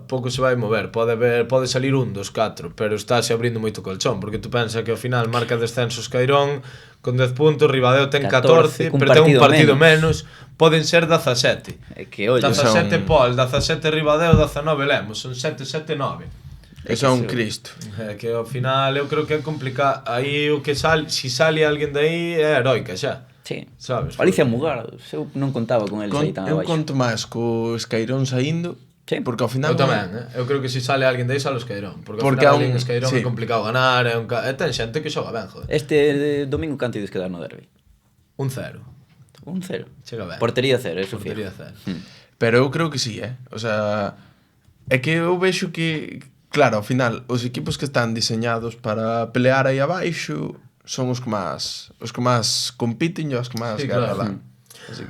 pouco se vai mover, pode salir un dos 4, pero estáse abrindo moito colchón, porque tú pensa que ao final marca descenso Escairón con 10 puntos, Ribadeo ten 14, pero ten un partido menos, poden ser 17. Que ollo, 17 Pol, 17 Ribadeo, 19 Lemos, son 7, 7, 9. Eso é un Cristo. Que ao final eu creo que é complicado. Aí o que si sale alguén de aí é heroica xa. Sí. Sabes? Alicia Mugar, eu non contaba con eles aí tan abaixo. Eu conto máis co Escairón saindo, sí. Porque ao final... Eu tamén, Eu creo que se sale alguén de aí sale o Escairón, porque ao final alguén Escairón é complicado ganar, e ten xente que xoga ben, joder. Este domingo canto ides quedar no derbi? 1-0. 1-0. Chega ben. Portería 0, eso fijo. Portería 0. Pero eu creo que sí, O sea, é que eu vexo que, claro, ao final, os equipos que están diseñados para pelear aí abaixo son os que máis compiten e os que máis guerra dan.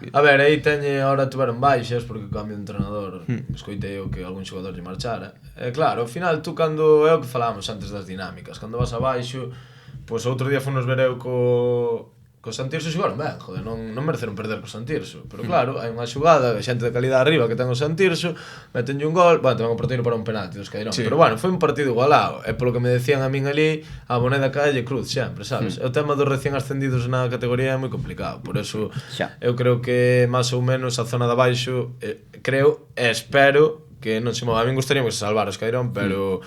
A ver, aí ahora tuveron baixas porque o cambio de entrenador escoitei eu que algún xogador lle marchara. Claro, ao final tú cando é o que falábamos antes das dinámicas, cando vas abaixo, pois outro día fomos ver eu co Santirso xogaron ben, joder, non mereceron perder co Santirso, pero claro, hai unha xugada, xente de calidad arriba que ten o Santirso, metenlle un gol, bueno, tamén o porteiro para un penalti do Escairón, pero bueno, foi un partido igualado, e polo que me decían a min ali, a moneda calle cruz sempre, sabes? O tema dos recién ascendidos na categoría é moi complicado, por eso eu creo que máis ou menos a zona de abaixo, creo e espero que non se mova. A min gustaríame que se salvara o Escairón, pero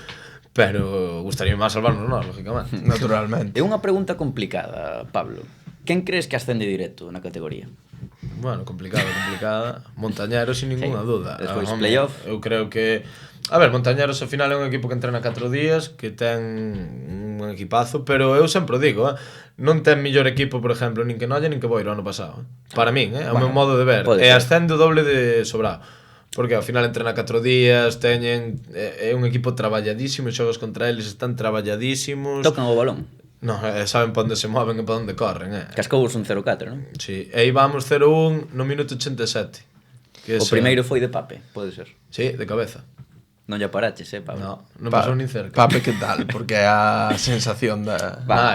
gustaríame máis salvarnos nós, lógicamente. Naturalmente. É unha pregunta complicada, Pablo. Quen crees que ascende directo na categoría? Bueno, complicada. Montañeros, sin ninguna duda. Despois playoff. Eu creo que... A ver, Montañeros ao final é un equipo que entrena 4 días, que ten un equipazo, pero eu sempre o digo, non ten mellor equipo, por exemplo, nin que Noia nin que Boiro ano pasado. Para min, é o meu modo de ver. E ascende o doble de sobrado. Porque ao final entrena 4 días, teñen... É un equipo traballadísimo, os xogos contra eles están traballadísimos. Tocan o balón. No, saben para onde se moven e para onde corren, Cascoubos un 0-4, non? Sí, e aí vamos 0-1 no minuto 87. O primeiro foi de Pape, pode ser. Sí, de cabeza. Non lle paraches, Pablo? No, non pasou nin cerca. Pape, que tal? Porque é a sensación da... Na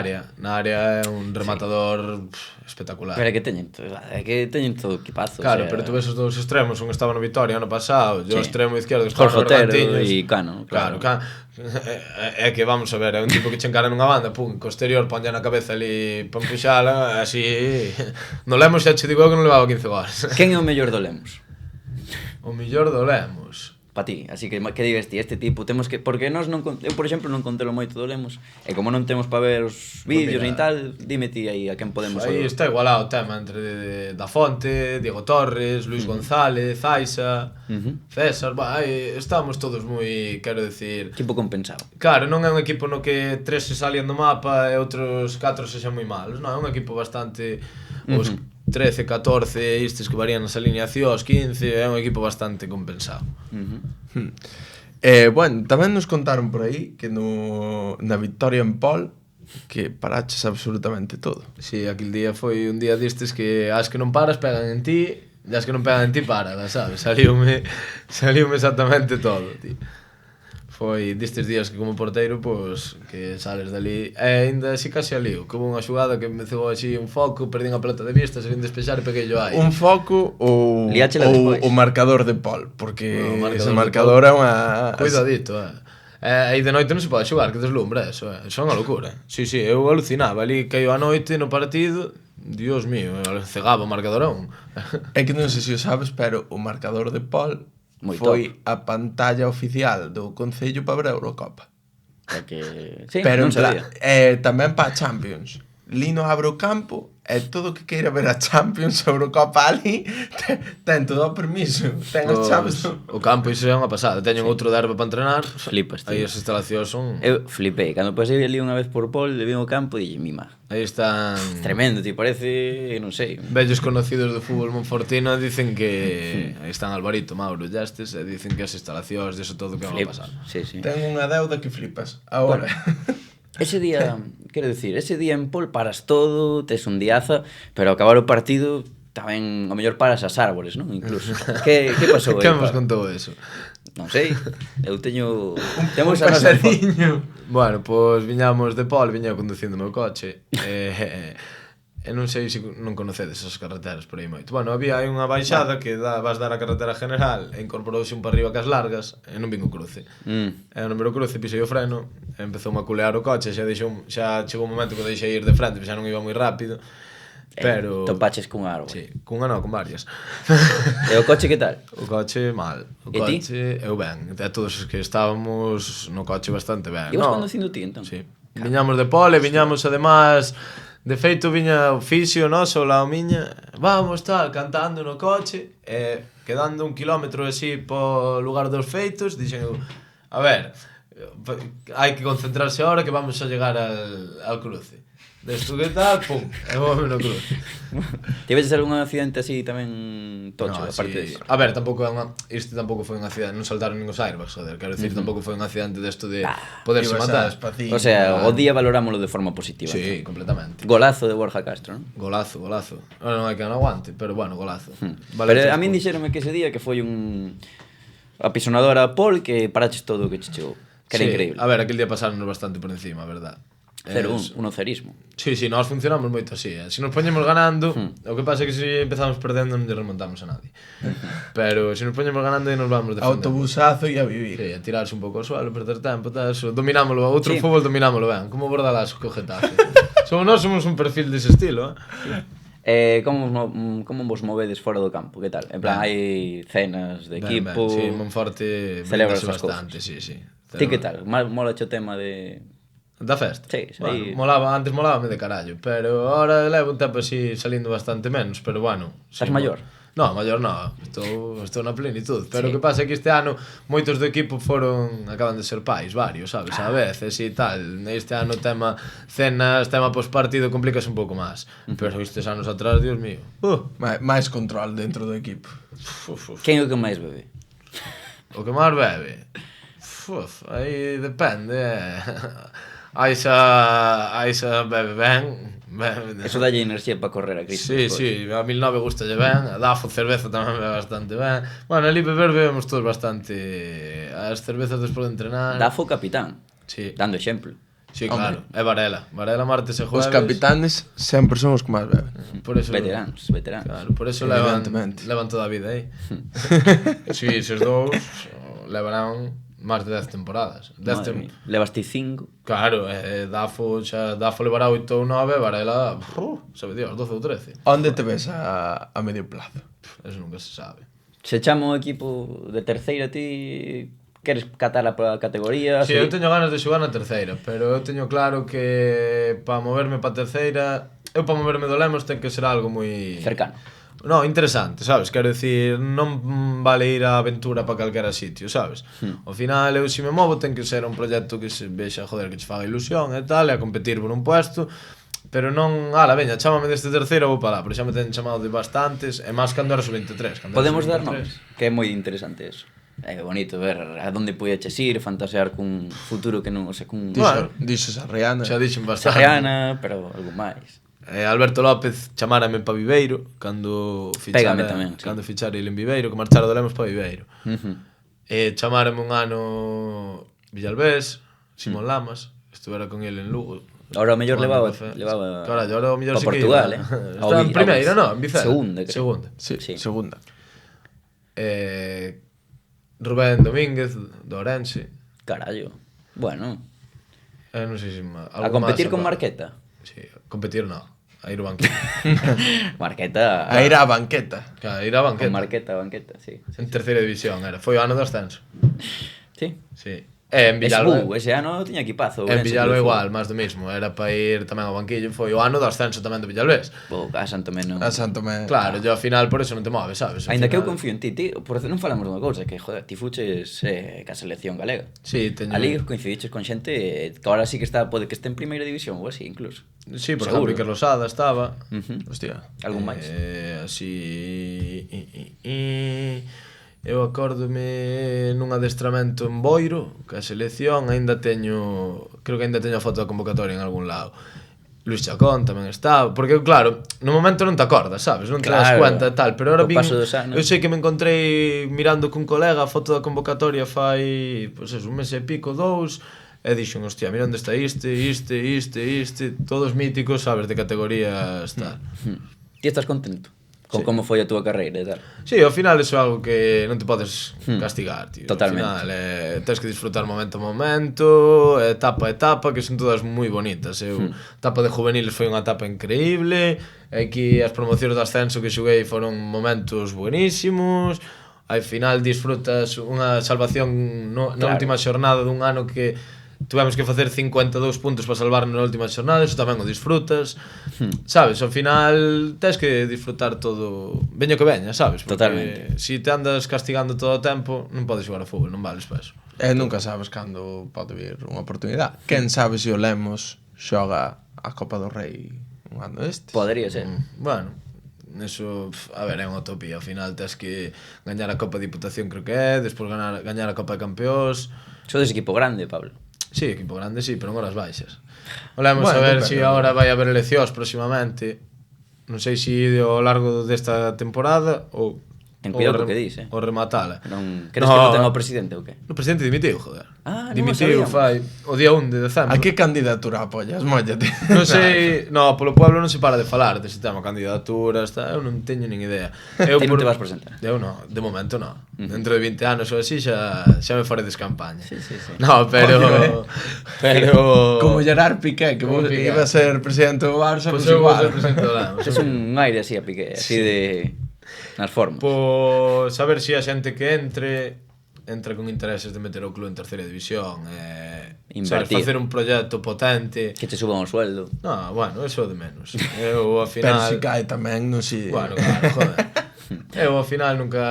área é un rematador espectacular. Pero é que teñen todo equipazo. Claro, pero tú ves os dous extremos, un estaba no Vitoria ano pasado, o extremo izquierdo estaba no Bergantiños. E Cano. Claro, é que vamos a ver, é un tipo que che encara nunha banda, pum, co exterior ponlle na cabeza ali para empuxala, así... No Lemos xa che digo que non levaba 15 goles. Quen é o mellor do Lemos? O mellor do Lemos... pa ti, así que digas ti, este tipo temos que, porque nós non, eu por exemplo non contelo moito do Lemos, e como non temos para ver os vídeos nin tal, dime ti aí a quen podemos aí está igualado o tema entre Da Fonte, Diego Torres, Luis González, Aixa, César, aí estamos todos moi, quero decir, equipo compensado. Claro, non é un equipo no que 3 se salían do mapa e outros 4 se xan moi malos, non, é un equipo bastante os 13, 14, estes que varían nas alineacións, 15, é un equipo bastante compensado. Bueno, tamén nos contaron por aí que na victoria en Pol que paraches absolutamente todo. Si, aquel día foi un día destes que as que non paras pegan en ti, e as que non pegan en ti paran, sabes? Saliume exactamente todo, tío. Foi destes días que como porteiro, pois, que sales dali e ainda así casi alío, que houve unha xugada que me cegou así un foco, perdín a pelota de vista, salín despexar e peguei yo aí. Un foco ou o marcador de Pol, porque ese marcador é unha... Cuidadito, aí de noite non se pode xogar, que deslumbra eso, é unha locura. Si, eu alucinaba, ali caio a noite no partido, Dios mío, cegaba o marcadorón. É que non sei se o sabes, pero o marcador de Pol foi a pantalla oficial do Concello para ver a Eurocopa. Sí, pero non sabía. Tamén para a Champions. Lino abre o campo e todo o que queira ver a Champions, a Eurocopa ali, ten todo o permiso, ten as chaves. O campo iso é unha pasada, teñen outro derbe para entrenar. Flipas, tío. Aí as instalacións son... Eu flipei, cando pasei ali unha vez por Pol, le vi o campo e dille, mima. Aí están... Tremendo, tío, parece, non sei. Vellos conocidos do fútbol monfortino dicen que... Aí están Alvarito, Mauro, Yastes, e dicen que as instalacións, diso todo que vai pasar. Sí. Ten unha deuda que flipas. Agora... Ese día, quero dicir, ese día en Pol paras todo, tes un diaza, pero ao acabar o partido tamén o mellor paras as árbores, non? Incluso. Que pasou aí? Que nos contou eso? Non sei, eu teño... Temos a nosa foto. Bueno, pois viñamos de Pol, viña conducindo o meu coche, e non sei se non conocedes esas carreteras por aí moito. Bueno, había aí unha baixada que vas dar a carretera general e incorporouse un para arriba cas largas e non vin o cruce. E o número cruce pisei o freno e empezou a culear o coche, xa chegou un momento que deixei ir de frente, xa non iba moi rápido. Pero... Topaches cunha árbore. Sí, cunha non, con varias. E o coche que tal? O coche mal. O coche, eu ben. E todos os que estábamos no coche bastante ben. Ibas conducindo ti, entón? Sí. Viñamos de Pol e viñamos además... De feito, viña o fisio noso, lá o miña, vamos tal, cantando no coche, e quedando 1 kilómetro así po lugar dos feitos, dixen eu, a ver, hai que concentrarse ahora que vamos a llegar al cruce. Desto que tal, pum, e vamos no cruce. Tiveches algún accidente así tamén tocho, No, aparte sí. disso? A ver, este tampouco foi un accidente, non saltaron nin os airbags, joder, quero dicir, tampouco foi un accidente desto de poderse matar. O sea, o día valorámoslo de forma positiva. Sí, completamente. Golazo de Borja Castro, non? Golazo. Non hai que non aguante, pero bueno, golazo. Pero a min dixeronme que ese día que foi un apisonadora Pol que paraches todo o que che chegou. Que era increíble. A ver, aquel día pasáronos bastante por encima, a verdad. 0-1, un cerismo. Sí, nós funcionamos moito así, Se nos poñemos ganando, o que pasa é que se empezamos perdendo non lle remontamos a nadie. Pero se nos poñemos ganando e nos vamos defendendo. Autobusazo e a vivir. Sí, a tirarse un pouco ao suelo, perder tempo, tal, eso. Dominámoslo, outro fútbol dominámoslo ben, como Bordalazo co Getafe. Nós somos un perfil dese estilo, Como vos movedes fora do campo? Que tal? En plan, hai cenas de equipo... Sí, Monforte celebras bastante, sí. sí. Ti que tal? Mola o tema de... Da festa? Sí, bueno, antes molábame de carallo, pero ahora levo un tempo así salindo bastante menos, pero bueno. Estás maior? No, maior no, estou na plenitud, pero o que pasa é que este ano moitos do equipo acaban de ser pais, varios, sabes, a veces e tal. Este ano tema cenas, tema pospartido complícase un pouco máis, pero estes anos atrás, Dios mío. Máis control dentro do equipo. Quen é o que máis bebe? O que máis bebe? Aí depende, Aixa bebe ben. Eso dalle enerxía para correr a Cristo. Sí, a 1009 gustalle ben, a Dafo cerveza tamén bebe bastante ben. Bueno, ali bebemos todos bastante as cervezas despois de entrenar. Dafo capitán, dando exemplo. Sí, claro, é Varela martes e jueves. Os capitanes sempre son os que máis beben. Por eso, veteráns. Claro, por eso levan toda a vida aí. Si, eses dous levarán máis de 10 temporadas. Levas ti 5. Claro, Dafo levará 8 ou 9, Varela, sabe Dios, 12 ou 13. Onde te ves a medio plazo? Eso nunca se sabe. Se chama o equipo de terceira, ti queres catar a categoría? Sí, eu teño ganas de xogar na terceira, pero eu teño claro que para moverme para terceira, eu para moverme do Lemos ten que ser algo moi Cercano. No, interesante, sabes? Quero dicir, non vale ir a aventura para calquera sitio, sabes? Ao final, eu se me movo ten que ser un proxecto que se vexa, joder, que che faga ilusión e tal, e a competir por un puesto, pero non, veña, chámame deste terceiro, vou para lá, pero xa me ten chamado de bastantes, e máis cando era sub-23. Podemos dar nomes, que é moi interesante eso. É bonito ver a donde podeches ir, fantasear cun futuro que non, o sea, cun... Dixes a Rihanna. Xa dixen bastante. Rihanna, pero algo máis. Alberto López chamárame para Viveiro cando fichara, tamén, sí. Cando fichara ele en Viveiro, que marchara do Lemos para Viveiro. Chamárame un ano Villalbés, Simón Lamas, estuvera con ele en Lugo. Ahora o mellor levaba Carallo, ahora o mellor sí Portugal, Está en primeira, non? En Vicera. Segunda. Sí, segunda. Rubén Domínguez, do Orense. Carallo. Bueno. Non sei se a competir con Marqueta. Sí, competir non. A ir ao banquete. Marqueta. A ir á banqueta. Claro, ir á banqueta. Con banqueta, sí. En terceira división era. Foi o ano do ascenso. Sí. Sí. En Villalba. Ese ano tiña equipazo. En Villalba igual, máis do mismo. Era para ir tamén ao banquillo. Foi o ano do ascenso tamén do Villalbés. A Santomé non. A Santomé. Claro, yo ao final por eso non te moves, sabes? Ainda que eu confío en ti, por non falamos dunha cousa, que, joder, ti fuches ca selección galega. Sí, teño... Ali coincidiches con xente que ahora sí que está, pode que este en primeira división ou así, incluso. Sí, por exemplo, Iker Losada estaba. Hostia, algún máis. Así... Eu acórdome nun adestramento en Boiro, que a selección aínda teño... Creo que aínda teño a foto da convocatoria en algún lado. Luis Chacón tamén estaba, porque claro, no momento non te acordas, sabes? Non te das cuenta e tal, pero ahora vin... Eu sei que me encontrei mirando cun colega a foto da convocatoria fai, pois eso, un mes e pico, 2, e dixen, hostia, mira onde está este, todos míticos, sabes, de categorías tal. Ti estás contento con como foi a túa carreira e tal? Sí, ao final iso é algo que non te podes castigar, tío. Totalmente. Ao final, tens que disfrutar momento a momento, etapa a etapa, que son todas moi bonitas. Etapa de juveniles foi unha etapa increíble, aquí as promocións de ascenso que xoguei foron momentos buenísimos, ao final disfrutas unha salvación na última xornada dun ano que tuvemos que facer 52 puntos para salvarnos na última xornada, eso tamén o disfrutas, sabes, ao final tens que disfrutar todo, veño que veña, sabes, porque totalmente. Si te andas castigando todo o tempo non podes xogar a fútbol, non vales para eso. Nunca sabes cando pode vir unha oportunidade. Quen sabe se o Lemos xoga a Copa do Rei un ano este? Podría ser. Bueno, eso, a ver, é unha utopía. Ao final tens que gañar a Copa de Diputación, creo que é, despois gañar a Copa de Campeóns. Sodes equipo grande, Pablo. Sí, equipo grande, sí, pero en horas baixas. Olemos a ver se agora vai haber eleccións próximamente. Non sei se ao largo desta temporada ou ten cuidado co que dis, ou rematala. Queres que voten ao presidente ou que? O presidente dimitiu, joder. Dimitiu fai o día 1 de decembro. A que candidatura apoias, mollate? Non sei, polo pueblo non se para de falar dese tema, candidaturas, eu non teño nin idea. Ti non te vas presentar? Eu non, de momento non. Dentro de 20 anos ou así xa me faredes campaña. Sí. No, pero como Gerard Piqué, que iba a ser presidente do Barça, pues igual. Es un aire así a Piqué, así de nas formas. Pois a ver se a xente que entra con intereses de meter o club en terceira división, invertir, facer un proxecto potente, que te suban o sueldo. No, bueno, eso de menos. Eu ao final, pero si cae tamén, non si. Bueno, claro, joder. Eu ao final nunca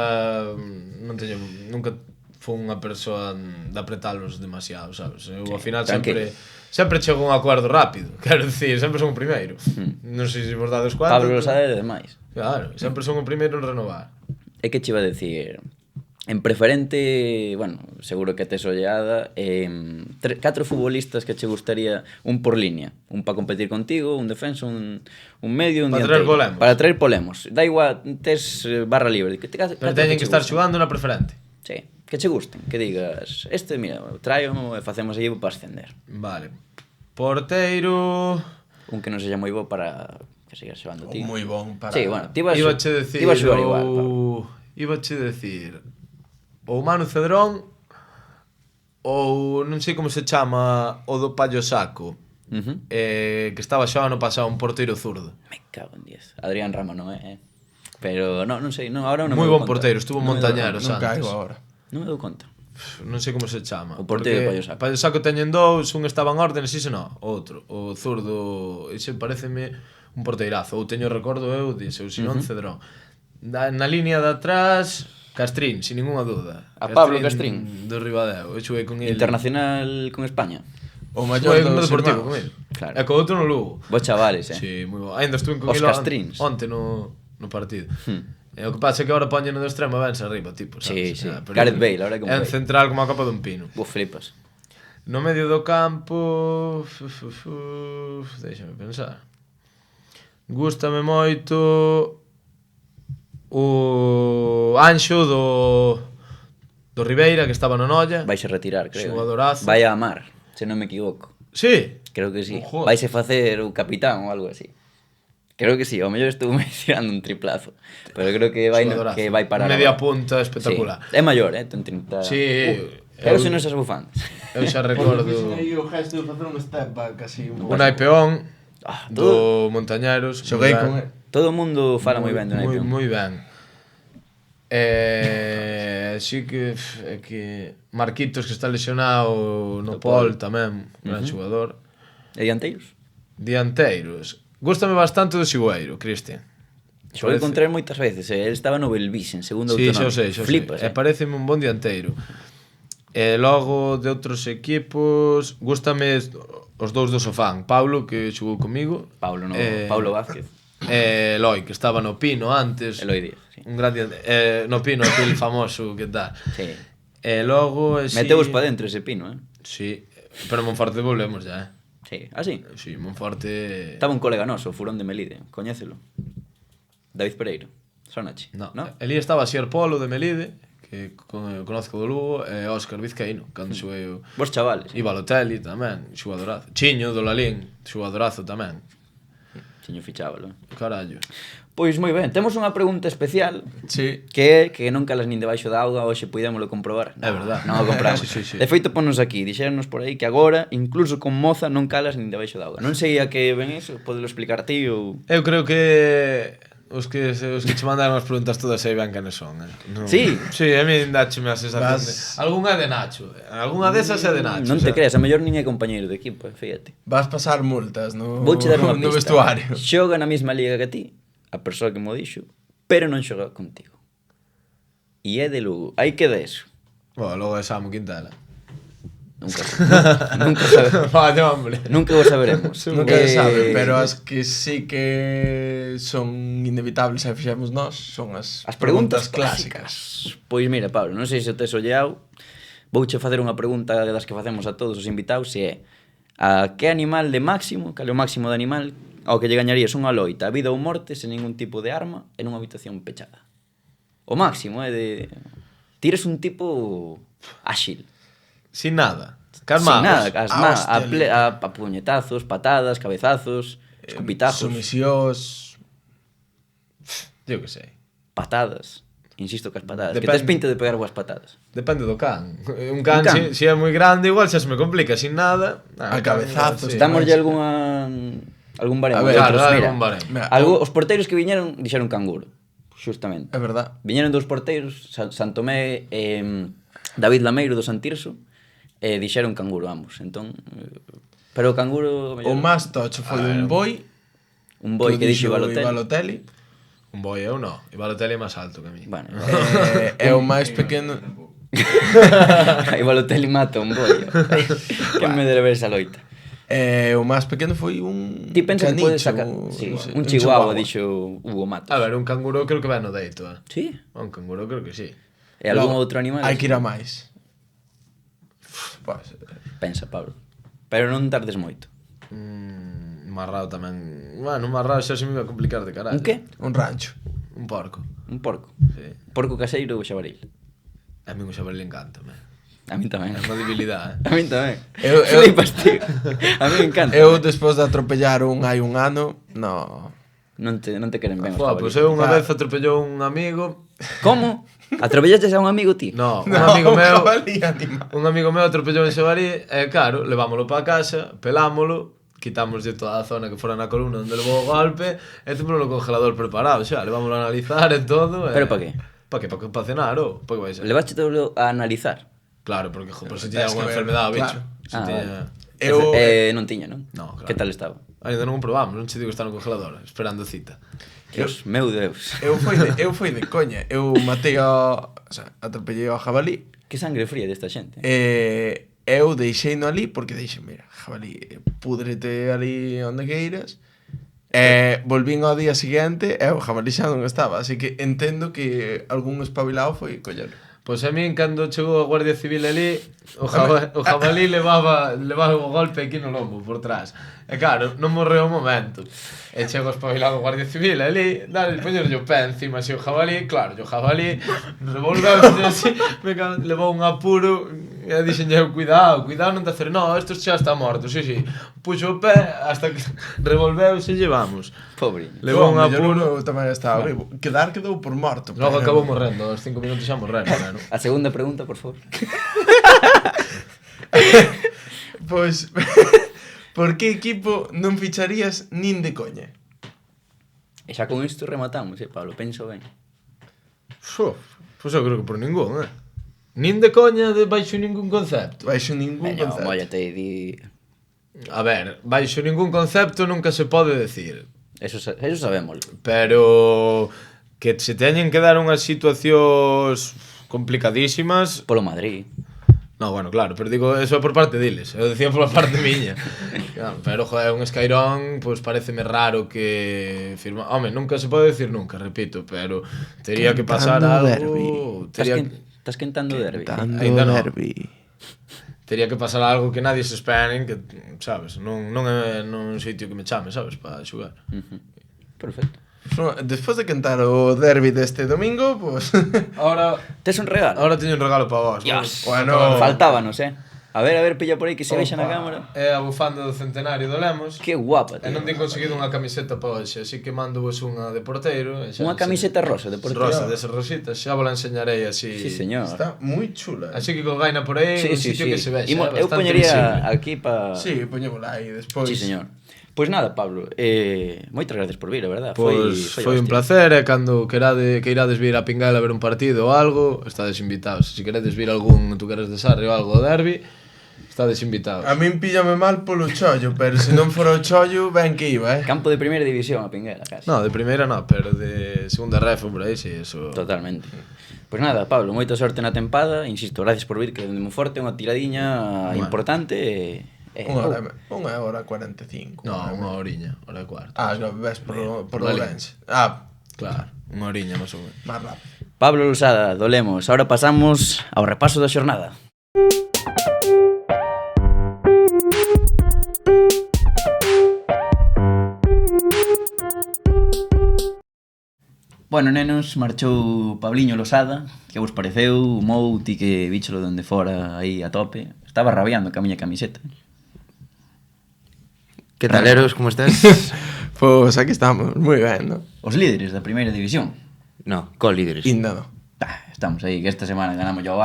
fui unha persoa de apretalos demasiado, sabes? Eu ao final sempre chego a un acordo rápido, quero dicir, sempre son o primeiro. Non sei se vos dades cuenta. Pablo lo sabe demais. Claro, sempre son o primeiro en renovar. É que che iba a decir, en preferente, bueno, seguro que tes olleada, 4 futbolistas que che gustaría, un por línea, un para competir contigo, un defensa, un medio, un dianteiro. Para traer polemos. Da igual, tes barra libre. Pero teñen que estar xogando na preferente. Sí, que che gusten, que digas, mira, traio e facemos aí para ascender. Vale. Porteiro... Un que non sexa moi bo para que sigas xogando ti. Moi bon para... Sí, bueno, ti vas a xogar igual, Pablo. Ibache decir... ou Manu Cedrón ou non sei como se chama o do Pallo Saco, que estaba xa ano pasado un porteiro zurdo. Me cago en 10. Adrián Rama non é, Pero non sei, agora non Moi me dou bon conta. porteiro, estuvo Montañeros Non caigo antes. agora. Non me dou conta. Non sei como se chama. O porteiro de Paio Saco. Paio Saco teñen dous, un estaba en orden, ese non, outro. O zurdo, ese pareceme un porteirazo. Ou teño recordo eu, dise, ou senón Cedrón. Na línea de atrás, Castrín, sin ninguna duda. A Pablo Castrín. Do Ribadeo, eu xuguei con ele. Internacional con España. O maior Xuguei no dos Deportivo irmáns. con ele. Claro. E co outro no Lugo. Vos chavales, Sí, moi bo. Ainda estuve con Os ele Castríns. onte no partido. E o que pasa é que agora poñen no extremo e vense arriba, tipo, Sí, sabes? sí. Pero Gareth Bale, ahora con é en Bale. central como a copa dun pino. Vos flipas. No medio do campo... Déixame pensar. Gústame moito o Anxo do Ribeira, que estaba no Noia. Vais a retirar, creo. Xogadorazo. Vai a amar, se non me equivoco. Sí. Creo que sí. Ojo. Vais a facer o capitán ou algo así. Creo que sí, ao mellor estuvo me tirando un triplazo. Pero creo que vai parar. Media agora. punta espectacular. Sí. É maior, ten 30. Sí. Eu se non se bufan. Eu xa recordo Aí o gesto de facer un step back así un pouco. un Naipeón todo- do Montañeros. Xoguei con ele. Todo o mundo fala moi ben do Naipeón. Moi ben. Sí que é que Marquitos, que está lesionado no Pol tamén, gran xogador. E dianteiros? Dianteiros. Gústame bastante do Xigueiro, Cristian. Xoguei con tres moitas veces, ele estaba no Belvis en segundo Sí, autonómico. xa sei. Flipas, E pareceme un bon dianteiro. E logo de outros equipos, gústame os dous do Sofán, Paulo, que xogou comigo, Paulo, Paulo Vázquez. e Eloi, que estaba no Pino antes. Eloi Díaz, sí. Un gran dianteiro. No Pino, aquel famoso que tal. Sí. E logo... Meteu-vos pa dentro ese pino, Sí, pero Monforte volvemos ya, Sí, así. Sí, Monforte... Estaba un colega noso, Furón de Melide, coñécelo. David Pereiro. Sonache, No. no? Elí estaba Xier Polo de Melide, que conozco do Lugo, e Óscar Vizcaíno, cando xoguei o... Vos chavales. E Balotelli tamén, xogadorazo. Chiño do Lalín, xogadorazo tamén. Tiño fichábalo. Carallo. Pois moi ben, temos unha pregunta especial Sí. que é que non calas nin debaixo da auga, hoxe podémoslo comprobar. É verdad. Non o compramos. Sí. De feito, ponnos aquí, dixéronnos por aí que agora, incluso con moza, non calas nin debaixo da auga. Non sei a que ven iso, podelo explicar ti ou... Eu creo que os que che mandaron as preguntas todas aí ben canes son, Non... Sí? Sí, a mí dácheme a sensación de... Algúnha é de Nacho. Algúnha desas é de Nacho. Non te creas, a mellor nin é compañeiro de equipo, fíjate. Vas pasar multas no, Vouche dar unha no pista. vestuario. Xoga na mesma liga que ti, a persoa que mo dixo, pero non xoga contigo. E é de Lugo. Aí queda eso. Bueno, logo é Samu Quintela. Nunca sabe. Vaya, hombre. Nunca o saberemos. Nunca se sabe, pero as que sí que son inevitables e fixemos nós son as preguntas clásicas. Pois mira, Pablo, non sei se o tes olleado, vouche facer unha pregunta das que facemos a todos os invitados, se é a que animal de máximo, cal é o máximo de animal ao que lle gañarías unha loita, a vida ou morte, sen ningún tipo de arma, en unha habitación pechada. O máximo, de... Tires un tipo áxil. Sin nada. Calmados. Sin nada, hostia. a puñetazos, patadas, cabezazos, escupitazos, Sumisións. Yo que sei. patadas. Insisto que as patadas. Que Depende. tes pinta de pegar boas patadas. Depende do can. Un can, Un can. si é moi grande, igual xa se me complica. Sin nada... A cabezazos. Sí. Dámoslle algún baremo. A ver, Claro, Outros, mira, algún baremo. Mira, os porteiros que viñeron dixeron canguro, justamente. É verdad. Viñeron dous porteiros, Santomé e David Lameiro do Santirso, e dixeron canguro ambos. Entón, pero o canguro O máis tocho foi un boi un boi que dixo Balotelli. Balotelli. Un boi eu non. E Balotelli é máis alto que a mí. Bueno, E o máis pequeno aí Balotelli mata un boi. Que me debe ver esa loita. o máis pequeno foi un Ti pensa que podes canicho, sacar, sí, non sei, un chihuahua, dixo Hugo Matos. A ver, un canguro creo que vai no deito, Sí? Un canguro creo que sí. E algún Logo, outro animal? Hai que ir a máis. Pues, Pensa, Pablo. Pero non tardes moito. Marrao tamén... Bueno, un marrao xa se me iba a complicar de caralho. Un que? un rancho. Un porco. Un porco. Sí. Porco caseiro ou xabaril. A mí un xabaril encanta, man. A mí tamén. É unha debilidade, A mí tamén. Eu- Flipas, tío. A mí me encanta. Eu despois de atropellar hai un ano, no. Non te queren ben os Fua, jabalíes. pois eu unha Claro. vez atropellou un amigo... Como? Atropellaste a un amigo ti? No, un No, amigo meu... jabalí animal. Un amigo meu atropellou un xabalí e, claro, levámolo para casa, pelámolo, quitámoslle toda a zona que fora na columna onde levou o golpe e temos no congelador preparado xa, levámoslo a analizar e todo. Pero pa que? Pa que? Pa cenar, ou? Pa que vai ser? Levaste todo a analizar? Claro, porque por se tiña algunha enfermedade, bicho. Non tiña, non? No, claro. Que tal estaba? Ainda non o probamos, non che digo que está no congelador, esperando cita. Dios, meu Deus. Eu foi de coña. Eu matei atropellei ao jabalí. Que sangre fría desta xente. Eu deixei-no ali porque deixei, mira, jabalí, púdrete ali onde queiras. Volvín ao día seguinte e o jabalí xa non estaba, así que entendo que algún espabilado foi coller. Pois a min, cando chegou a Guardia Civil ali, o jabalí levaba o golpe aquí no lombo, por trás. E claro, non morreu o momento. E chego espabilado a Guardia Civil ali, poñerlle o pé encima así o jabalí, claro, o jabalí revolveuse así, levou un apuro, e dixenlle, cuidado, non te hacer, no, isto xa está morto, sí, puxo o pé, hasta que revolveuse e llevamos. Pobre. Levou un apuro. Tamén estaba vivo. Quedou por morto. Logo acabou morrendo, aos 5 minutos xa morrendo, non? A segunda pregunta, por favor. Pois, por que equipo non ficharías nin de coña? E xa con isto rematamos, Pablo, penso ben. Pois eu creo que por ningún, Nin de coña de baixo ningún concepto. Baixo ningún concepto. Móllate di... A ver, baixo ningún concepto nunca se pode decir. Eso sabémoslo. Pero que se teñen que dar unhas situacións complicadísimas. Polo Madrid. No, bueno, claro, pero digo, eso é por parte deles. Eu decía pola parte miña. Pero, joder, un Escairón, pois pareceme raro que firma... Home, nunca se pode decir nunca, repito, pero tería que pasar algo... Estás quentando derbi. Quentando derbi. Tería que pasar algo que nadie se esperen, que, sabes, non é nun sitio que me chame, sabes, para xogar. Perfecto. Despois de cantar o derbi deste domingo, pues... Ahora... Tes un regalo? Ahora teño un regalo para vos. Dios, bueno, faltábanos, A ver, pilla por aí que se vexa na cámara. É a bufanda do centenario do Lemos. Que guapa, tío. E non ten conseguido unha camiseta para hoxe, así que mando vos unha de porteiro. Unha camiseta rosa de porteiro. Rosa, desas rositas, xa vos la enseñarei así. Sí, señor. Está moi chula. Así que colgaina por aí, un sitio que se vexa. Eu poñería aquí pa... Sí, poñémola aí despois. Sí, señor. Pois nada, Pablo, moitas gracias por vir, a verdad. Foi un placer, e cando que irades vir a Pinguela a ver un partido ou algo, estades invitados. Se queredes vir algún, tú queres de Sarri ou algo, derbi, estades invitados. A min píllame mal polo chollo, pero se non fora o chollo, ben que iba, Campo de primeira división a Pinguela, casi. No, de primeira no, pero de segunda ref por aí, sí, eso... Totalmente. Pois nada, Pablo, moita sorte na tempada. Insisto, gracias por vir, que é moi forte, unha tiradiña importante Unha hora 45. No, unha horiña, hora e cuarto. Ves por Ourense. Claro, unha horiña máis ou menos. Máis rápido. Pablo Losada, do Lemos. Ahora pasamos ao repaso da xornada. Bueno, nenos, marchou Pabliño Losada. Que vos pareceu? Mou, ti que bicholo de onde fora aí a tope. Estaba rabiando ca miña camiseta. Que tal, Eros? Como estás? Pois aquí estamos, moi ben, ¿no? Os líderes da primeira división. No, co-líderes. Inda no. Estamos aí, que esta semana ganamos ao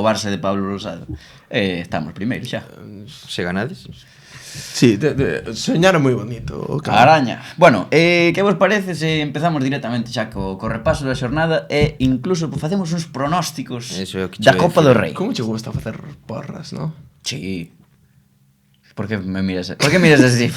Barça de Pablo Losada. Estamos primeiros xa. Se ganades? Sí, soñar é moi bonito. Araña. Bueno, que vos parece se empezamos directamente xa co repaso da xornada e incluso facemos uns pronósticos da Copa do Rei. Como che gusta facer porras, no? Sí. Por que me miras así?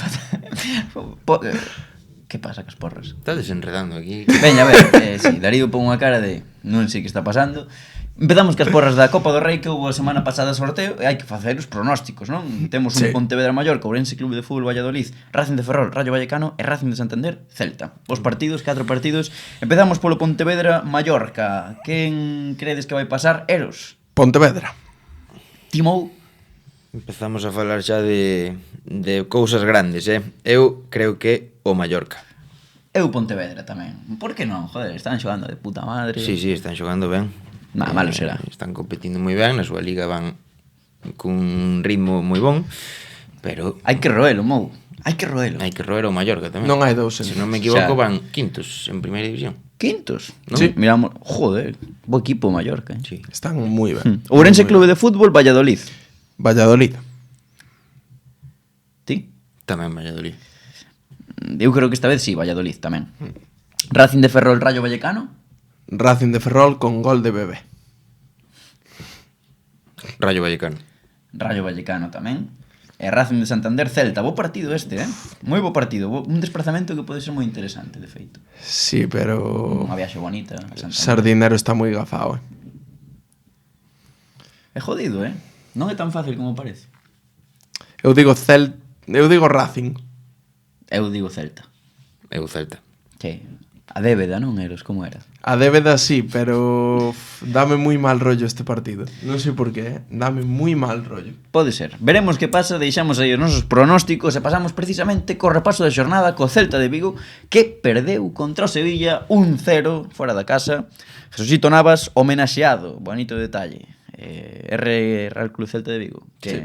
Que pasa cas porras? Estás desenredando aquí. Veña, a ver, sí, Darío pon unha cara de non sei que está pasando. Empezamos cas porras da Copa do Rei que houve a semana pasada sorteo e hai que facer os pronósticos, non? Temos un Pontevedra Mallorca, Ourense Clube de Fútbol Valladolid, Racing de Ferrol, Rayo Vallecano e Racing de Santander, Celta. Os partidos, 4 partidos. Empezamos polo Pontevedra Mallorca. Quen credes que vai pasar? Eros. Pontevedra. Timou. Empezamos a falar xa de cousas grandes, Eu creo que o Mallorca. Eu Pontevedra tamén. Por que non? Joder, están xogando de puta madre. Sí, están xogando ben. Nada, malo será. Están competindo moi ben, na súa liga van cun ritmo moi bon, pero... Hai que roelo, Mou. Hai que roelo. Hai que roer o Mallorca tamén. Non hai dous. Se non me equivoco, van quintos en primeira división. Quintos? ¿No? Sí. Miramos, joder, bo equipo Mallorca. Sí. Están moi ben. Ourense Clube de Fútbol Valladolid. Valladolid. Ti? Tamén Valladolid. Eu creo que esta vez sí, Valladolid tamén. Racing de Ferrol, Rayo Vallecano. Racing de Ferrol con gol de Bebé. Rayo Vallecano. Rayo Vallecano tamén. E Racing de Santander, Celta. Bo partido este, moi bo partido. Un desplazamento que pode ser moi interesante, de feito. Sí, pero... Unha viaxe bonita a Santander. Sardinero está moi gafado, É jodido, non é tan fácil como parece. Eu digo Racing. Eu digo Celta. Eu Celta. Que a débeda, non, Eros? Como era? A débeda sí, pero dame moi mal rollo este partido. Non sei por qué, dame moi mal rollo. Pode ser. Veremos que pasa, deixamos aí os nosos pronósticos e pasamos precisamente co repaso da xornada co Celta de Vigo, que perdeu contra o Sevilla 1-0 fora da casa. Jesucito Navas homenaxeado, bonito detalle. Real Club Celta de Vigo. Que... Sí.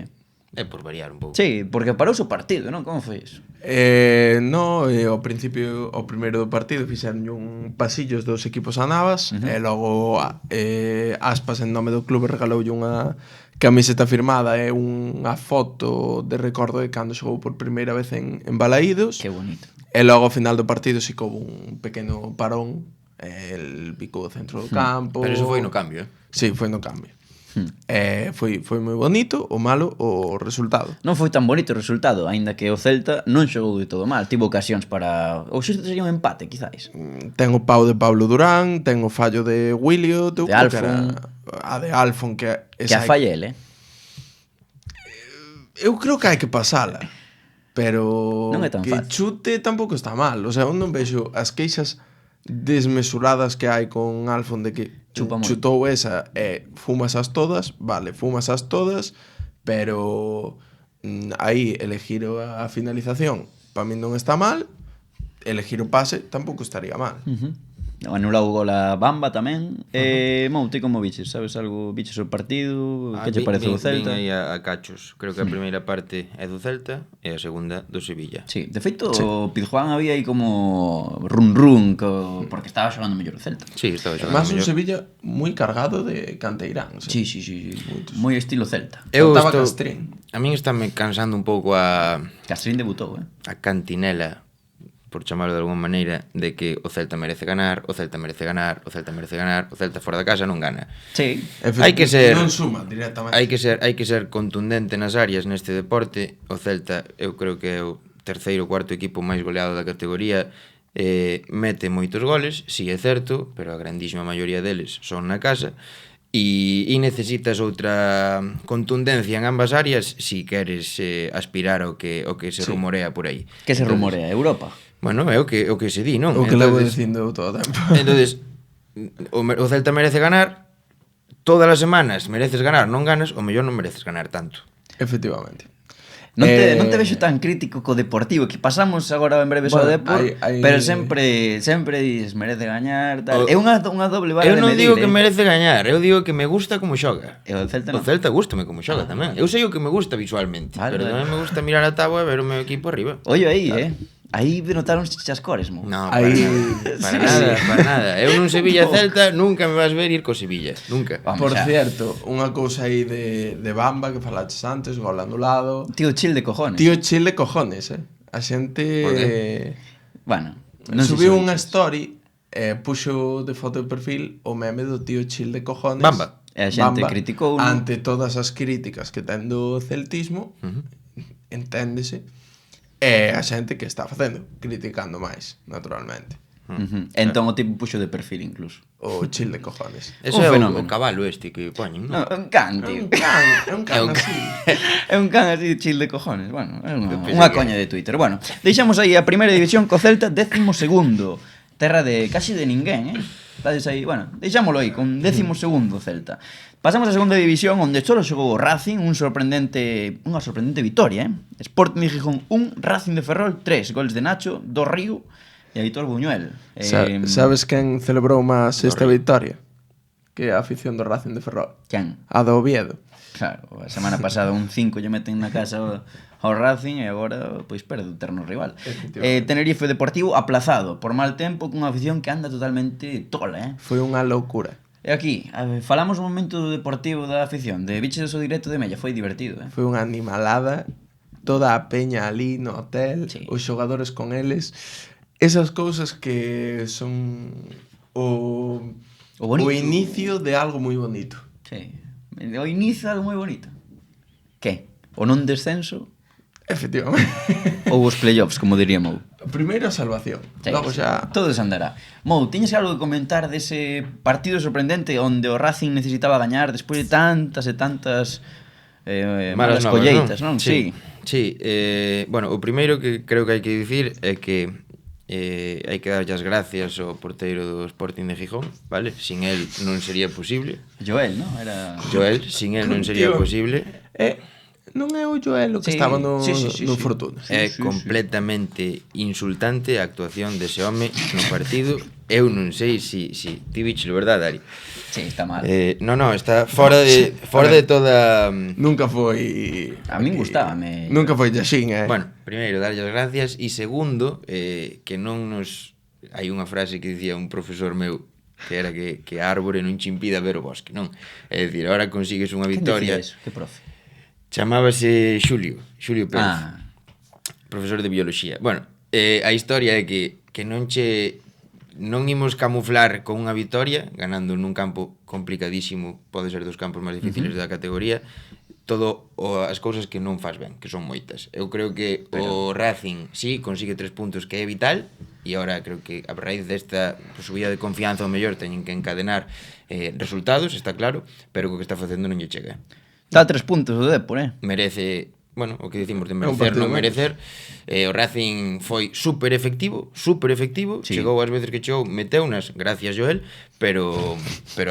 É por variar un pouco. Sí, porque parou o partido, non? Como foi iso? Ao principio, o primeiro do partido fixeron un pasillos dos equipos a Navas, e logo Aspas en nome do clube regaloulle unha camiseta firmada e unha foto de recordo de cando xogou por primeira vez en Balaídos. Que bonito. E logo ao final do partido si que houve un pequeno parón, el picou o centro do campo. Pero iso foi no cambio, Sí, foi no cambio. Foi moi bonito, o malo o resultado. Non foi tan bonito o resultado, aínda que o Celta non xogou de todo mal, tivo ocasións para... Ou xusto sería un empate, quizáis. Ten o pau de Pablo Durán, ten o fallo de Williot, De Alfon. A de Alfon que Que a falle ele, Eu creo que hai que pasala. Pero Non é tan que fácil. chute tampouco está mal. O sea, eu non vexo as queixas desmesuradas que hai con Alfon de que Chupa moito. chutou esa e fumasas todas, vale, fumasas todas, pero aí elegir a finalización para min non está mal, elegir o pase tampouco estaría mal. Anulou o gol a Bamba tamén. Mou, ti como biches? Sabes algo? Biches o partido? Que che pareceu o Celta? Vin aí a cachos. Creo que a primeira parte é do Celta e a segunda do Sevilla. Sí, de feito, o Pizjuán había aí como run porque estaba xogando mellor o Celta. Sí, estaba xogando Más un mellor. Sevilla moi cargado de canteirán. Sí. Moi estilo Celta. Faltaba Castrín. A min estáme cansando un pouco a Castrín debutou, cantinela, por chamarlo de alguma maneira, de que o Celta merece ganar, o Celta merece ganar, o Celta merece ganar, o Celta fora da casa non gana. Sí. Hai que ser non suma directamente. Hai que ser contundente nas áreas neste deporte. O Celta, eu creo que é o terceiro ou cuarto equipo máis goleado da categoría. Mete moitos goles, si é certo, pero a grandísima maioría deles son na casa. E necesitas outra contundencia en ambas áreas si queres aspirar ao que se rumorea por aí. Que se rumorea? Europa? Bueno, é o que se di, non? O que levo dicindo todo o tempo. Entonces, o Celta merece ganar, todas as semanas mereces ganar, non ganas, o mellor non mereces ganar tanto. Efectivamente. Non te vexo tan crítico co Deportivo, que pasamos agora en breve ao Depor, pero sempre dices merece gañar, tal. É unha doble vara de medir. Eu non digo que merece gañar, eu digo que me gusta como xoga. E o Celta non. O Celta gústame como xoga tamén. Eu sei o que me gusta visualmente, pero tamén me gusta mirar a táboa e ver o meu equipo arriba. Ollo aí, Aí denotaron chascores, mo. No, para nada. Eu nun Sevilla-Celta nunca me vas ver ir co Sevilla, nunca. Por certo, unha cousa aí de Bamba que falaches antes, gol anulado. Tío chill de cojones. Tío chill de cojones, A xente Bueno, subiu unha story puxo de foto de perfil o meme do tío chill de cojones. Bamba. E a xente criticou ante todas as críticas que ten do celtismo, enténdese. E a xente que está facendo, criticando máis, naturalmente. Entón o tipo puxo de perfil incluso. O chill de cojones. Eso é o cabalo este que poñen, non? Un can, tío. É un can así. É un can así chill de cojones. Bueno, é unha coña de Twitter. Bueno, deixamos aí a primeira división co Celta 12º. Terra de casi de ninguén, Estades aí, bueno, deixámolo aí con 12º Celta. Pasamos a segunda división onde só xogou o Racing, unha sorprendente vitoria, Sporting de Gijón 1, Racing de Ferrol 3, goles de Nacho, do Río e Aitor Buñuel. Sabes quen celebrou máis esta victoria? Que a afición do Racing de Ferrol. Quen? A do Oviedo. Claro, a semana pasada un 5 lle meten na casa ao Racing e agora pois perde o terno rival. Tenerife Deportivo aplazado por mal tempo cunha afición que anda totalmente tola, Foi unha loucura. E aquí, falamos un momento do Deportivo da afición, de biches o directo de Mella, foi divertido, Foi unha animalada toda a peña ali no hotel, os xogadores con eles, esas cousas que son o inicio de algo moi bonito. Sí, o inicio de algo moi bonito. Que? O non descenso? Efectivamente. Ou os playoffs, como diría Mou. Primeiro a salvación, logo xa... Todo desandará. Mou, tiñes algo que comentar dese partido sorprendente onde o Racing necesitaba gañar despois de tantas e tantas malas colleitas, non? Sí. Bueno, o primeiro que creo que hai que dicir é que hai que darlle as gracias ao porteiro do Sporting de Gijón, vale? Sin el non sería posible. Joel, non? Era Joel, sin el non sería posible. Non é o Joel o que estaba no Fortuna. É completamente insultante a actuación dese home no partido. Eu non sei si ti bicho, verdade, Dari? Sí, está mal. No, está fora de toda... Nunca foi... A min gustábame. Nunca foi Yaxín, Bueno, primeiro, darlle as gracias, e segundo, que non nos... Hai unha frase que dicía un profesor meu, que era que a árbore non che impida ver o bosque, non? É dicir, ahora consigues unha victoria... Quen dicía eso? Que profe? Chamábase Xulio Pérez, profesor de biología. Bueno, a historia é que non imos camuflar con unha victoria, ganando nun campo complicadísimo, pode ser dos campos máis difíciles da categoría, todo as cousas que non faz ben, que son moitas. Eu creo que o Racing, sí, consigue 3 puntos, que é vital, e agora creo que a raíz desta subida de confianza o mellor teñen que encadenar resultados, está claro, pero o que está facendo non lle chega. Dá 3 puntos o Depor, Merece, bueno, o que dicimos de merecer, non merecer. O Racing foi super efectivo, chegou as veces que chegou, meteunas, gracias Joel, pero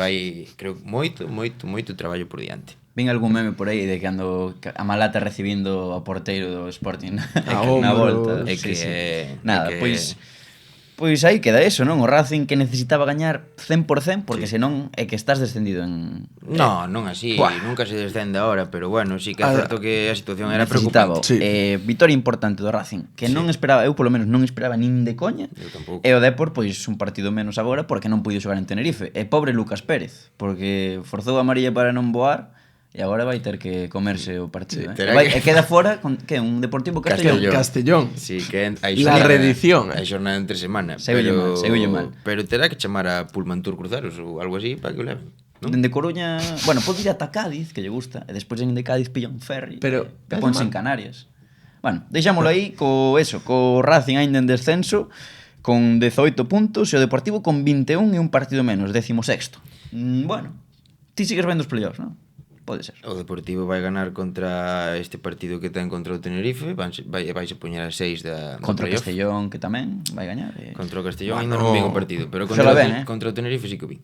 hai, creo, moito traballo por diante. Vin algún meme por aí de que ando a Malata recibindo ao porteiro do Sporting na volta. Nada, pois aí queda eso, non? O Racing que necesitaba gañar 100%, porque senón é que estás descendido en... Non así, nunca se descende ahora, pero bueno, sí que é certo que a situación era preocupante. Vitória importante do Racing, que non esperaba, eu polo menos non esperaba nin de coña. E o Depor, pois un partido menos agora, porque non puido xogar en Tenerife. E pobre Lucas Pérez, porque forzou a amarilla para non voar, e agora vai ter que comerse o partido. E queda fora con un Deportivo Castellón. Sí, que la reedición. A xornada entre semana. Seguille mal. Pero terá que chamar a Pulmantur Cruzaros ou algo así para que o leven. Dende Coruña, bueno, pode ir ata Cádiz, que lle gusta, e despois de Cádiz pilla un ferry, pero ponse en Canarias. Bueno, deixámoslo aí co Racing ainda en descenso, con 18 puntos, e o Deportivo con 21 e un partido menos, 16º. Bueno, ti sigues vendo os playoffs, non? Pode ser. O Deportivo vai ganar contra este partido que ten contra o Tenerife, vaise poñer a 6 da contra o Castellón, que tamén vai gañar. Contra o Castellón ainda non vi o partido, pero contra o Tenerife sí que o vi.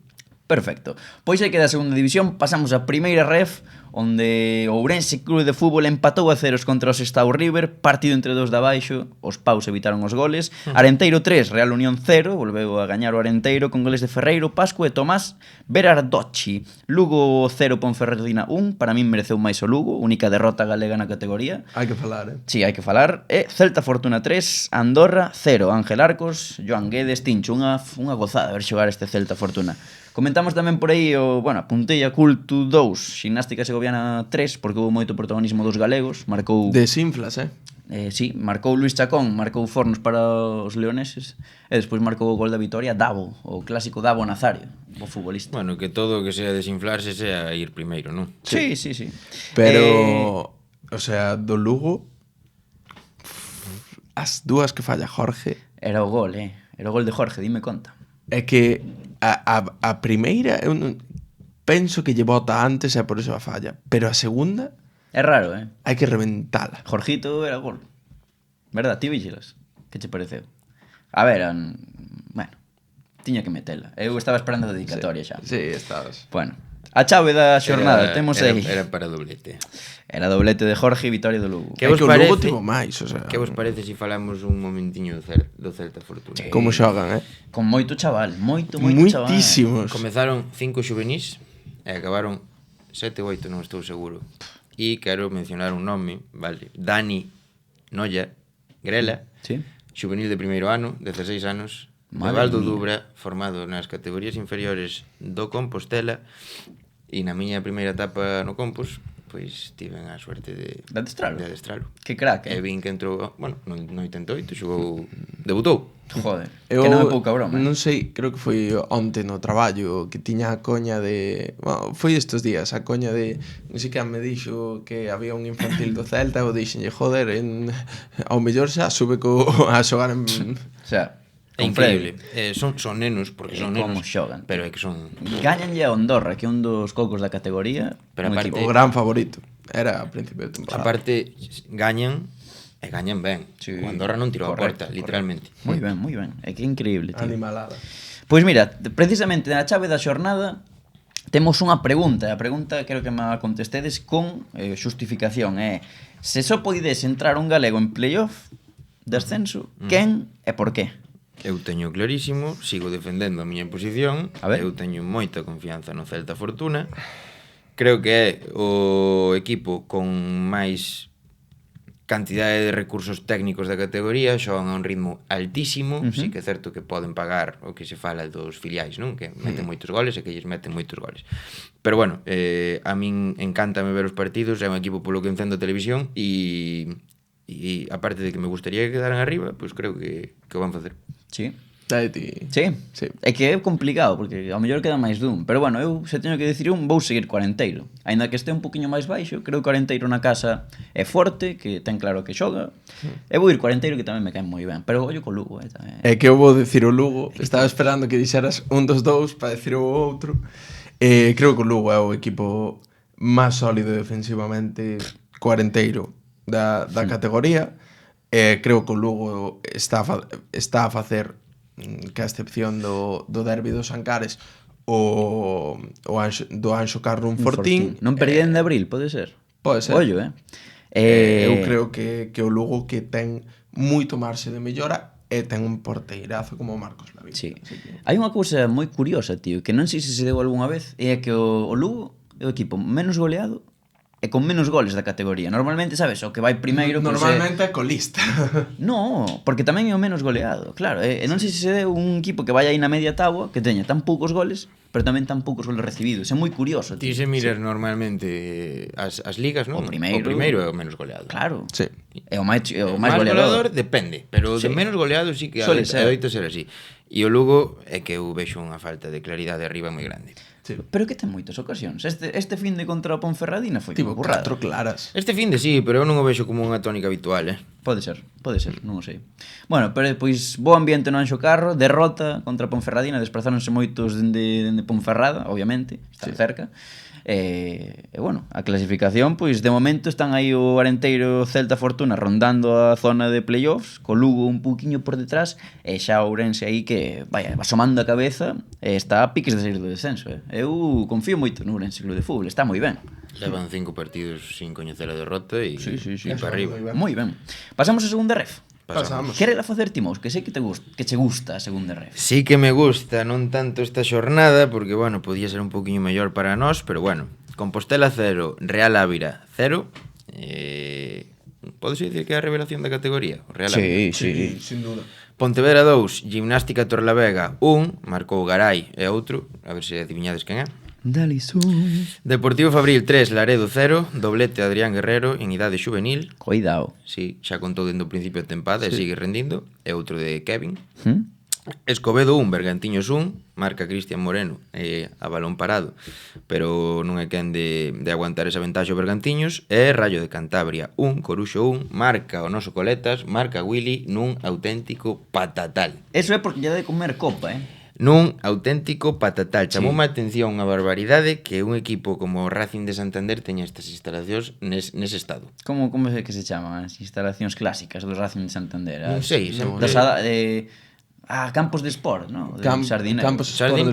Perfecto. Pois aí queda a segunda división, pasamos a primeira ref, onde o Ourense Clube de Fútbol empatou a ceros contra o Sestao River, partido entre dos de abaixo, os paus evitaron os goles. Arenteiro 3, Real Unión 0, volveu a gañar o Arenteiro con goles de Ferreiro, Pascu e Tomás Berardocci. Lugo 0, Ponferradina 1, para min mereceu máis o Lugo, única derrota galega na categoría. Hai que falar, Sí, hai que falar. E Celta Fortuna 3, Andorra 0, Ángel Arcos, Joan Guedes, Tincho, unha gozada ver xogar este Celta Fortuna. Comentamos tamén por aí a Puntella Culto 2, Ximnástica Segoviana 3, porque houve moito protagonismo dos galegos, marcou... Desinflas, Sí, marcou Luis Chacón, marcou Fornos para os leoneses, e despois marcou o gol da vitoria Davo, o clásico Davo Nazario, o futbolista. Bueno, que todo o que sea desinflarse sea ir primeiro, non? Sí. Pero, o sea, do Lugo, as dúas que falla Jorge... Era o gol, era o gol de Jorge, dime conta. É que a primeira eu non, penso que lle bota antes e por iso a falla, pero a segunda é raro, hai que reventala. Jorgito era gol, verdad? Ti vigilas? Que che pareceu? A ver, bueno, tiña que metela. Eu estaba esperando a dedicatoria xa. Sí, estabas. Bueno, a chave da xornada temos aí. Era para doblete. Era doblete de Jorge e vitoria do Lugo. Que vos parece? Lugo tivo máis, o sea. Que vos parece se falamos un momentiño do Celta Fortuna? Sí. Como xogan, Con moito chaval, moito moitísimos. chaval. Comezaron 5 xuvenís e acabaron 7 ou 8, non estou seguro. E quero mencionar un nome, vale? Dani Noia Grela, sí. Xuvenil de primeiro ano, 16 anos, de Valdo Dubra, formado nas categorías inferiores do Compostela, e na miña primeira etapa no Compos pois tiven a suerte de adestralo. Que crack, E vin que entrou, bueno, no 88 xogou, debutou. Joder, que non é pouca broma. Non sei, creo que foi onte no traballo que tiña a coña de... Bueno, foi estes días, a coña de... Non sei quen me dixo que había un infantil do Celta, e dixenlle, joder, ao mellor xa sube a xogar en... O sea, É increíble. Son nenos, porque son nenos. Como xogan. Pero é que son... Gañanlle a Andorra, que é un dos cocos da categoría. Pero aparte... O gran favorito. Era a principio de temporada. Aparte, gañan ben. Sí, o Andorra non tirou a porta, literalmente. Moi ben. É que é increíble, tío. Animalada. Pois mira, precisamente na chave da xornada temos unha pregunta. A pregunta quero que me contestedes con xustificación. Se só poides entrar un galego en playoff de ascenso, quen e por qué? Eu teño clarísimo, sigo defendendo a miña posición. Eu teño moita confianza no Celta Fortuna. Creo que é o equipo con máis cantidade de recursos técnicos da categoría, xogan a un ritmo altísimo, sí que é certo que poden pagar o que se fala dos filiais, non? Que meten moitos goles e que lles meten moitos goles. Pero bueno, a min encántame ver os partidos, é un equipo polo que encendo a televisión e aparte de que me gustaría que quedaran arriba, pois creo que o van facer. Sí. Sí. É que é complicado, porque ao mellor queda máis dun. Pero bueno, eu se teño que dicir vou seguir co Arenteiro. Aínda que este un poquinho máis baixo, creo que o Arenteiro na casa é forte, que ten claro que xoga. E vou ir co Arenteiro, que tamén me cae moi ben. Pero ollo co Lugo, tamén. É que eu vou dicir o Lugo. Estaba esperando que dixeras un dos dous para dicir o outro. Creo que o Lugo é o equipo máis sólido defensivamente, co Arenteiro da categoría. Creo que o Lugo está a facer, que a excepción do derbi dos Ancares, do Anxo Carro un Fortín. Non perdían de abril, pode ser? Pode ser. Ollo, Eu creo que o Lugo que ten moito marxe de mellora e ten un porteirazo como Marcos Lavín. Sí. Hai unha cousa moi curiosa, tío, que non sei se deu algunha vez, é que o Lugo é o equipo menos goleado e con menos goles da categoría. Normalmente, sabes, o que vai primeiro... Normalmente é colista. No, porque tamén é o menos goleado, claro. E non sei se se deu un equipo que vai aí na media táboa, que teña tan poucos goles, pero tamén tan poucos goles recibidos. É moi curioso, tío. Ti se miras normalmente as ligas, non? O primeiro é o menos goleado. Claro. Sí. É o máis goleador depende, pero sí, de menos goleado sí que adoita ser así. E o Lugo é que eu vexo unha falta de claridade arriba moi grande. Sí. Pero que ten moitas ocasións. Este fin de contra o Ponferradina foi tipo burrada. 4 claras. Este fin de sí, pero eu non o vexo como unha tónica habitual, Pode ser, non o sei. Bueno, pero pois bo ambiente no Anxo Carro, derrota contra Ponferradina, desplazáronse moitos dende Ponferrada, obviamente, está cerca. E bueno, a clasificación, pois de momento están aí o Arenteiro, Celta Fortuna rondando a zona de playoffs, co Lugo un pouquiño por detrás, e xa o Ourense aí que, vaya, asomando a cabeza, e está a piques de sair do descenso, Eu confío moito no Ourense Club de Fútbol, está moi ben. Levan 5 partidos sin coñecer a derrota e para arriba. Moi ben. Pasamos a segunda ref. Pasamos. Querela facer Timous, que sei que che gusta a segunda ref. Sí que me gusta, non tanto esta xornada, porque, bueno, podía ser un poquinho mellor para nós, pero, bueno, Compostela 0, Real Ávila 0, podes dicir que é a revelación da categoría? O Real Ávila. Sí, sin duda. Pontevedra 2, Gimnástica Torrelavega 1, marcou Garay e outro, a ver se adiviñades quen é. Deportivo Fabril 3, Laredo 0, doblete Adrián Guerrero en idade juvenil. Cuidado. Sí, xa contou dende o principio de tempada e sigue rendindo. E outro de Kevin. Escobedo 1, Bergantiños 1, marca Cristian Moreno a balón parado, pero non é quen de aguantar esa ventaxa o Bergantiños. E Rayo de Cantabria 1, Coruxo 1, marca o noso Coletas, marca Willy nun auténtico patatal. Eso é porque lle de comer copa, Nun auténtico patatal. Chamoume a atención a barbaridade que un equipo como o Racing de Santander teña estas instalacións nese estado. Como é que se chaman as instalacións clásicas do Racing de Santander? Non sei, sempre... Campos de Sport, ¿no? Sardinero.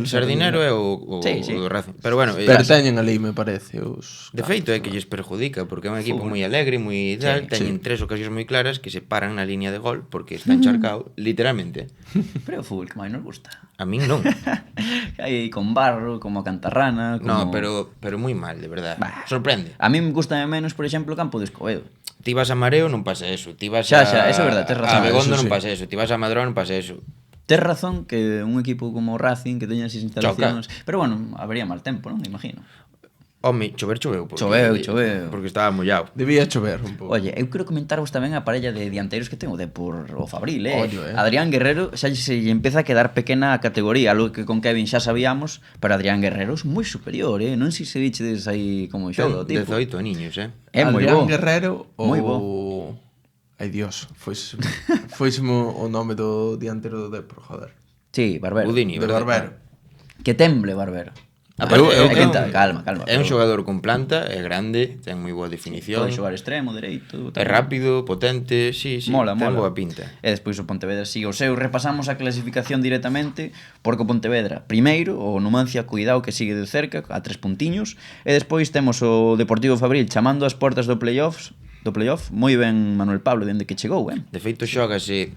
Sardinero é o do Racing. Pero bueno, pero teñen ali, me parece, os... De feito é que lles perjudica, porque é un equipo moi alegre, moi tal, teñen 3 ocasións moi claras que se paran na línea de gol porque está encharcado, literalmente. Pero é o fútbol que máis nos gusta. A min non. Aí con barro, como a Cantarrana, como... No, pero moi mal, de verdade. Sorprende. A min gusta menos, por exemplo, o campo de Escobedo. Ti vas a Mareo, non pasa eso. Ti vas xa, eso é verdade, tes razón. A Begondo non pasa eso. Ti vas a Madrón, non pasa eso. Tes razón que un equipo como o Racing que teña esas instalacións... Choca. Pero bueno, habería mal tempo, non? Imagino. Home, choveu. Choveu. Porque estaba mollado. Debía chover un pouco. Oye, eu quero comentarvos tamén a parella de dianteiros que ten o Depor o Fabril, Ollo, Adrián Guerrero xa se lle empeza a quedar pequena a categoría, algo que con Kevin xa sabíamos, pero Adrián Guerrero é moi superior, Non sei se vichedes aí como xoga o tipo. 18 niños, É moi Adrián bo. Guerrero ou... Moi bo. Ai Dios, foisemo o nome do dianteiro do Depor, joder. Sí, Barbero. Budini, De Barbero. Que temble Barbero. Calma. É un xogador con planta, é grande, ten moi boa definición. Pode xogar extremo, dereito. É rápido, potente, sí, Mola. ten boa pinta. E despois o Pontevedra sigue o seu. Repasamos a clasificación directamente, porque o Pontevedra, primeiro, o Numancia, cuidado que sigue de cerca, a 3 puntiños, e despois temos o Deportivo Fabril chamando as portas do playoff, moi ben Manuel Pablo dende que chegou, De feito xógase,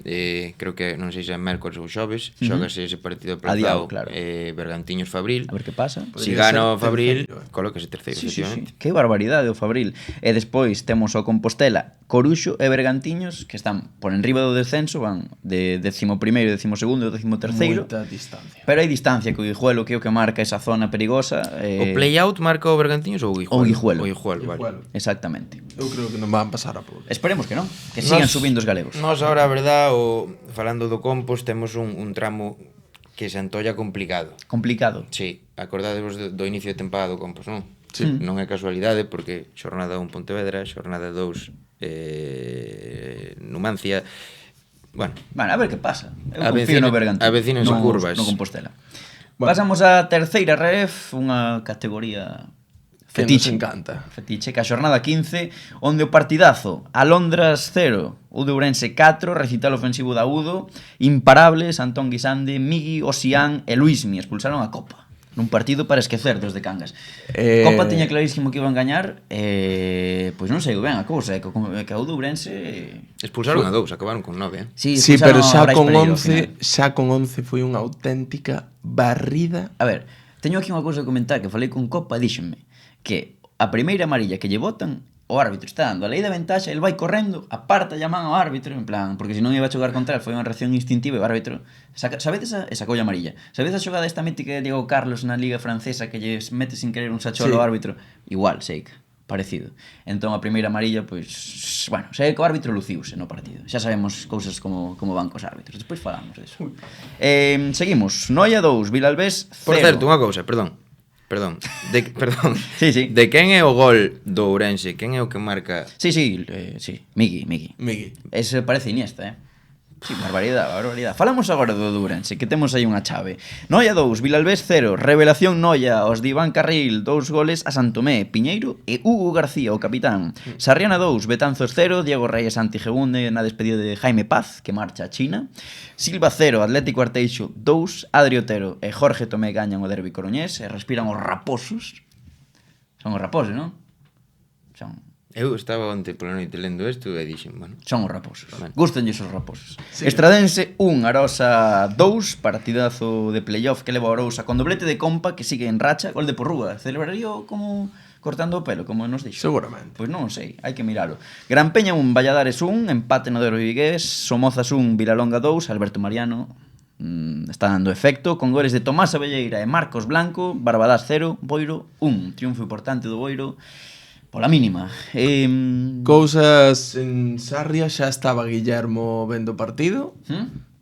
creo que non sei se é mércores ou xoves, xógase ese partido Adiado, aplazado, claro. Bergantiños Fabril. A ver que pasa. Si gana o Fabril, colóquese terceiro, Sí. efectivamente. Que barbaridade o Fabril. E despois temos o Compostela, Coruxo e Bergantiños, que están por enriba do descenso, van de 11º, 12º e 13º. Moita distancia. Pero hai distancia co Guijuelo, que é o que marca esa zona perigosa. O play-out marca o Bergantiños ou o Guijuelo? O Guijuelo. O Guijuelo, vale. Exactamente. Eu creo que non van pasar a pouco. Esperemos que non, que sigan subindo os galegos. Nós ahora, a verdad, falando do Compos, temos un tramo que se antolla complicado. Complicado. Sí, acordadevos do inicio de tempada do Compos, non? Sí. Non é casualidade, porque xornada 1 Pontevedra, xornada 2 Numancia. Bueno, a ver que pasa. Eu confío no Bergantiños. Avecínense curvas. No Compostela. Bueno. Pasamos á terceira ref, unha categoría Que fetiche. nos encanta. Fetiche, que a xornada 15, onde o partidazo, Alondras 0, Ude Ourense 4, recital ofensivo da Udo, imparables, Antón Guisande, Migui, Osián e Luismi, expulsaron a Copa. Nun partido para esquecer desde Cangas. Copa tiña clarísimo que iban gañar, pois non sei ben a cousa, que a Ude Ourense... expulsaron a 2, acabaron con 9, Sí, pero expulsaron a xa Brais con Pereiro ao final. 11, xa con 11 foi unha auténtica barrida. A ver, teño aquí unha cousa que comentar, que falei con Copa e díxenme que a primeira amarilla que lle botan, o árbitro está dando a lei da ventaxa, el vai correndo, aparta a man ao árbitro, en plan, porque se non iba a xogar contra el, foi unha reacción instintiva e o árbitro sabedes e sacou a amarilla. Sabedes a xogada esta mítica de Diego Carlos na Liga Francesa que lle mete sin querer un sacholo ao árbitro? Igual, Seica, parecido. Entón a primeira amarilla, pois, bueno, sei que o árbitro luciuse no partido. Xa sabemos cousas como van cos árbitros. Despois falamos disso. Seguimos. Noia 2, Vilalbés 0. Por certo, unha cousa, perdón. Sí. De quen é o gol do Ourense? Quen é o que marca? Sí, Migui. Migui. Ese parece Iniesta, Sí, barbaridade. Falamos agora do Ourense, que temos aí unha chave. Noia 2, Vilalbés 0, revelación Noia, os de Iván Carril, 2 goles a Santomé, Piñeiro e Hugo García, o capitán. Sarriana 2, Betanzos 0, Diego Reyes Antigegunde na despedida de Jaime Paz, que marcha a China. Silva 0, Atlético Arteixo 2, Adri Otero e Jorge Tomé gañan o derbi coruñés e respiran os raposos. Son os raposos, non? Eu estaba onte pola noite lendo isto e dixen, bueno, Son os raposos. Vale. Gustanlles os raposos. Sí. Estradense 1, Arosa 2, partidazo de playoff que leva a Arousa con doblete de Compa que sigue en racha, gol de Porrúa. Celebraría como cortando o pelo, como nos dixo. Seguramente. Pois non sei, hai que miralo. Gran Peña 1, Valladares 1, empate no derbi vigués, Somozas 1, Vilalonga 2, Alberto Mariano está dando efecto con goles de Tomás Abelleira e Marcos Blanco, Barbadás 0, Boiro 1, triunfo importante do Boiro pola mínima. Cousas en Sarria, xa estaba Guillermo vendo o partido.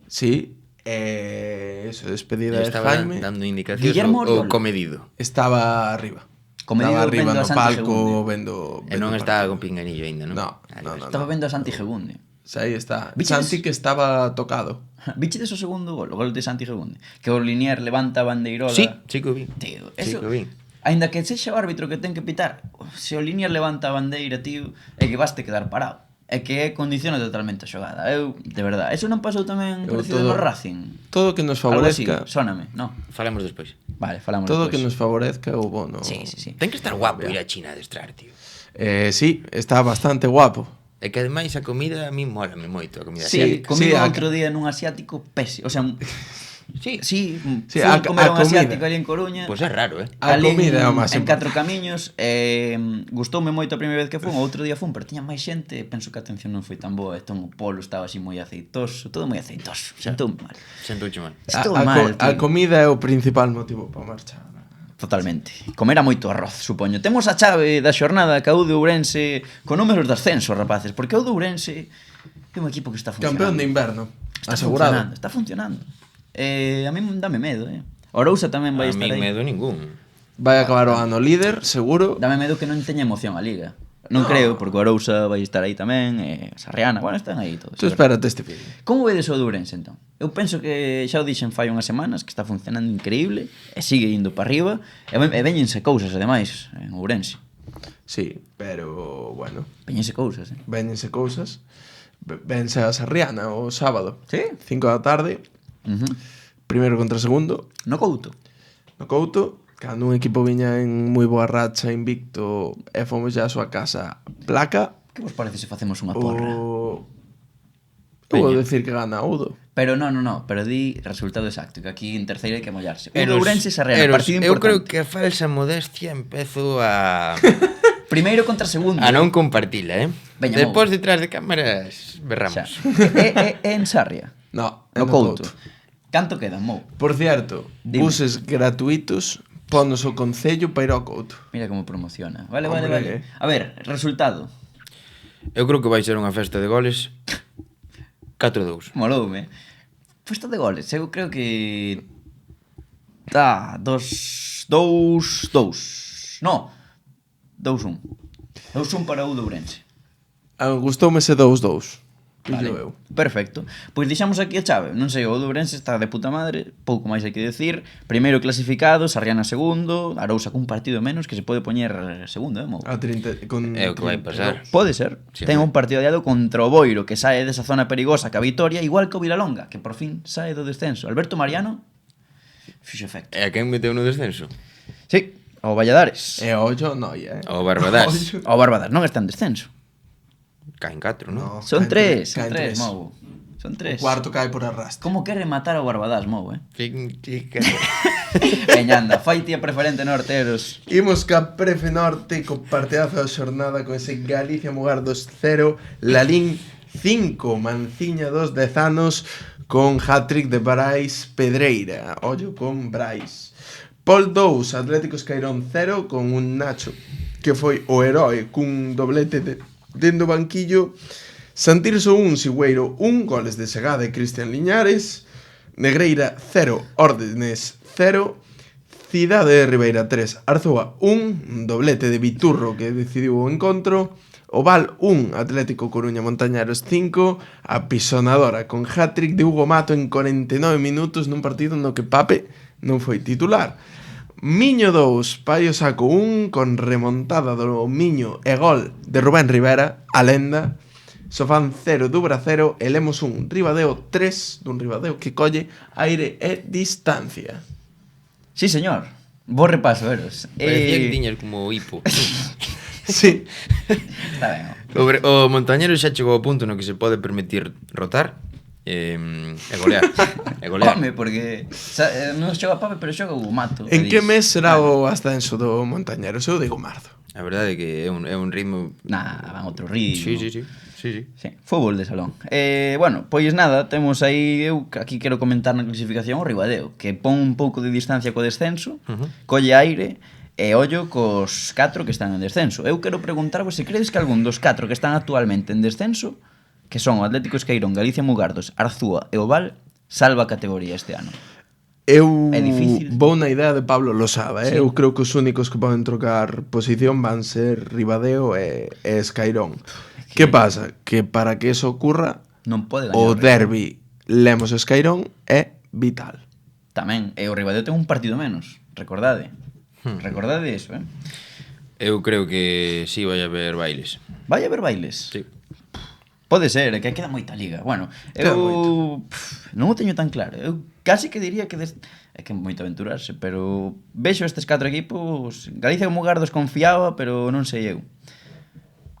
Sí. Eso, despedida de estaba Jaime. dando indicacións Guillermo ou Oriol. comedido. Estaba arriba. Comedido Estaba arriba vendo a no Santi palco Gegunde. vendo E non o estaba partido. con pinganillo aínda, non? No. Estaba vendo a Santi Gegunde. Aí está. Viches? Santi que estaba tocado. Vichedes o segundo gol, o gol de Santi Gegunde, que o Linier levanta a bandeirola. Sí que o vi. Tío, Sí eso, que o vi. aínda que sexa o árbitro que ten que pitar, se o Linier levanta a bandeira, tío, é que baste quedar parado. É que condiciona totalmente a xogada. Eu, de verdade, eso non pasou tamén parecido no Racing. Todo que nos Algo así, favorezca. sóname, no. Falamos despois. Vale, falamos Todo despois. que nos favorezca o bono. Sí. Ten que estar guapo ir a China a adestrar, tío. Sí, está bastante guapo. É que ademais a comida a mí molame moito, a comida Sí, asiática. comigo sí, outro día nun asiático pésimo, o sea, Sí, fui a a comer un comida. asiático ali en Coruña. Pois é raro, A Ali comida é o máis en importante. Catro Camiños gustoume moito a primeira vez que fun, o outro día fun, pero tiña máis xente, penso que a atención non foi tan boa, entón o polo estaba así moi aceitoso, todo moi aceitoso, sentou mal. Sentouche mal. Estou A mal, tío. comida é o principal motivo para marchar. Totalmente. Comera moito arroz, supoño. Temos a chave da xornada que a U de Ourense con números de ascenso, rapaces, porque a U de Ourense é un equipo que está funcionando. Campeón de inverno. Está Asegurado. Está funcionando. A mí dame medo, Orousa tamén vai A estar mí aí. medo ningún. Vai acabar o ano líder, seguro. Dame medo que non teña emoción a Liga. Non creo, porque o Orousa vai estar aí tamén, Sarriana, bueno, están aí todos. Tú espérate este fin. Como vedes o Ourense, entón? Eu penso que xa o dixen fai unhas semanas que está funcionando increíble e sigue indo para arriba e veñense cousas, ademais, en Ourense. Sí, pero, bueno, Veñense cousas, véñense cousas. Vence a Sarriana o sábado. Sí? 5 da tarde. Primeiro contra segundo. No Couto. No Couto, cando un equipo viña en moi boa racha, invicto, e fomos ya a súa casa placa. Que vos parece se facemos unha porra? Eu vou decir que gana Udo. Pero no, pero di resultado exacto, que aquí en terceira hai que mollarse. Udo Ourense Sarriana, partido eu creo importante. que a falsa modestia empezo a Primeiro contra segundo. a non compartila, Veña, Despois detrás de cámaras berramos. É en Sarria. No, No no Couto. Couto. Canto quedan, Mou? Por cierto, Dime. buses gratuitos, ponos o Concello para ir ao Couto. Mira como promociona. Vale. Hombre. A ver, resultado. Eu creo que vai ser unha festa de goles 4-2. Moloume. Puesto de goles, eu creo que... 2-2... No, 2-1. 2-1 para o de Ourense. Gustoume ese 2-2. Vale, Eu. perfecto. Pois deixamos aquí a chave. Non sei, o de Ourense está de puta madre, pouco máis hai que decir. Primeiro clasificado, Sarriana segundo, Arousa cun partido menos que se pode poñer segundo, Mou? A 30, con É o que vai pasar. Pode ser. Sí, Ten hombre. un partido aliado contra o Boiro, que sae desa zona perigosa que a Vitoria, igual que o Vilalonga, que por fin sae do descenso. Alberto Mariano fixo efecto. E a quen meteu no descenso? Sí, ao Valladares. E ollo, noia, O Barbadás. Ao Barbadas non está en descenso. Caen 4, non? Son tres, caen tres. Mou. Son O tres. cuarto cae por arrastre. Como quere matar ao Barbadas, Mou, Fin, chica. Veña, anda, fai tía preferente norteros. Imos ca Prefe Norte co partidazo da xornada con ese Galicia Mugardos 0, Lalín 5, Manciña 2, 10 anos con hat-trick de Brais Pedreira. Ollo con Brais. Pol 2, Atlético Escairón 0 con un Nacho que foi o heroe cun doblete dentro do banquillo. Santirso 1, Sigüeiro 1, goles de Segada e Cristian Liñares. Negreira 0, Órdenes 0. Cidade de Ribeira 3, Arzúa 1, doblete de Viturro que decidiu o encontro. Oval 1, Atlético Coruña Montañaros 5, a pisonadora con hat-trick de Hugo Mato en 49 minutos nun partido no que Pape non foi titular. Miño 2, Paio Saco 1, con remontada do Miño e gol de Rubén Rivera, a lenda. Sofán 0, Dubra 0, Elemos 1, Ribadeo 3, dun Ribadeo que colle aire e distancia. Sí, señor. Bo repaso, Eros. Parecía que tiñas como hipo. Sí. Está ben. O Montañero xa chegou ao punto no que se pode permitir rotar e golear. Home, porque non xoga Pape, pero xoga o Mato. En que mes será o ascenso do Montañero? Eu digo marzo. A verdade é que é un ritmo... Nah, van outro ritmo. Sí. Sí, fútbol de salón. Bueno, pois nada, temos aí, eu aquí quero comentar na clasificación o Ribadeo, que pon un pouco de distancia co descenso, colle aire e ollo cos 4 que están en descenso. Eu quero preguntarvos se credes que algún dos 4 que están actualmente en descenso, que son o Atlético Escairón, Galicia Mugardos, Arzúa e Oval, salva a categoría este ano. Eu É difícil. vou na idea de Pablo Losada, Sí. Eu creo que os únicos que poden trocar posición van ser Ribadeo e Escairón. Que pasa? Que para que eso ocurra, Non pode gañar o Ribadeo. derbi Lemos Escairón é vital. Tamén, e o Ribadeo ten un partido menos, recordade. Recordade iso, Eu creo que sí vai haber bailes. Vai haber bailes? Sí. Pode ser, é que queda moita liga. Bueno, Queda eu non o teño tan claro. Eu casi que diría que é que é moito aventurarse, pero vexo estes 4 equipos. Galicia como Mugardos confiaba, pero non sei eu.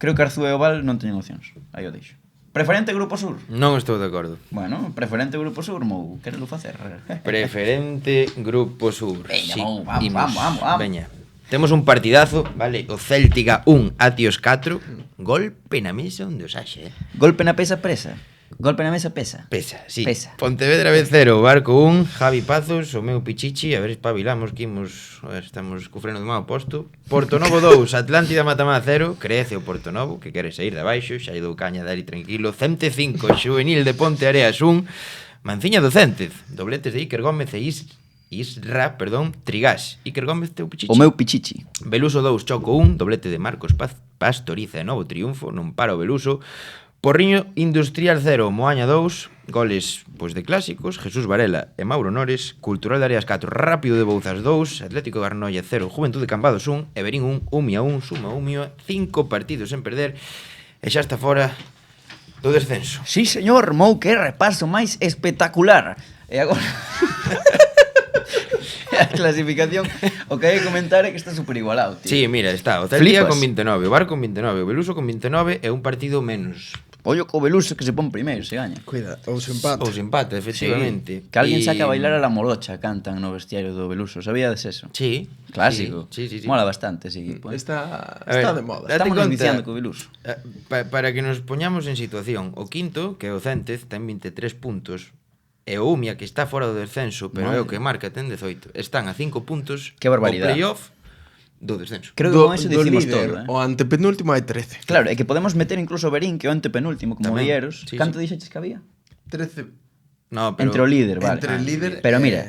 Creo que Arzúa e Oval non teñen opcións. Aí o deixo. Preferente Grupo Sur. Non estou de acordo. Bueno, preferente Grupo Sur, Mou, querelo facer. Preferente Grupo Sur. Veña, Sí, vamos, vamos, imos. vamos. Veña. Temos un partidazo, vale? O Céltica 1, Atios 4. Golpe na mesa onde os haxe, Golpe na pesa presa. Golpe na mesa pesa. Pesa, sí. Pesa. Pontevedra B0, Barco 1, Javi Pazos, o meu Pichichi, a ver, espabilamos que imos, a ver, estamos co freno do mau posto. Portonovo 2, Atlántida Matamá 0, crece o Portonovo, que quere sair de baixo, xa lle dou caña de ali tranquilo. Cente 5, Xuvenil de Ponte Areas 1, Manciña do Céntez, dobletes de Iker Gómez e Isra, Trigás. Iker Gómez, teu Pichichi. O meu Pichichi. Beluso 2, Choco 1, doblete de Marcos Pastoriza e Novo Triunfo, non para o Beluso. Porriño Industrial 0, Moaña 2, goles pois de clásicos, Jesús Varela e Mauro Nores, Cultural de Areas 4, Rápido de Bouzas 2, Atlético de Arnoia 0, Juventud de Cambados 1, Everín 1, Umia 1, Suma Umia, 5 partidos sen perder, e xa está fora do descenso. Sí, señor, Mou, que repaso máis espectacular. E agora... a clasificación, o que hai que comentar é que está super igualado, tío. Sí, mira, está o Celtia con 29, o Bar con 29, o Beluso con 29 e un partido menos. Ollo co Beluso que se pon primeiro, se gaña. Cuida, ou se empate. Ou se empate, efectivamente. Sí. Que alguén saca a bailar a la morocha, cantan no vestiario do Beluso, sabíades eso? Sí. Clásico. Sí. Mola bastante ese equipo. Está A ver, de moda. date Estamos conta, viciando co Beluso. Para que nos poñamos en situación, o quinto, que é o Céntez, ten 23 puntos, e o Umia, que está fora do descenso, pero é o que marca, ten 18. Están a 5 puntos. Que barbaridade. O playoff do descenso. Creo que con eso dicimos líder, todo, o antepenúltimo hai 13. Claro, é que podemos meter incluso o Berín, que é o antepenúltimo, como Tamén, Vieros. sí, Canto sí. dixeches que había? 13. No, pero Entre o líder, vale. Entre el líder Pero e- mira,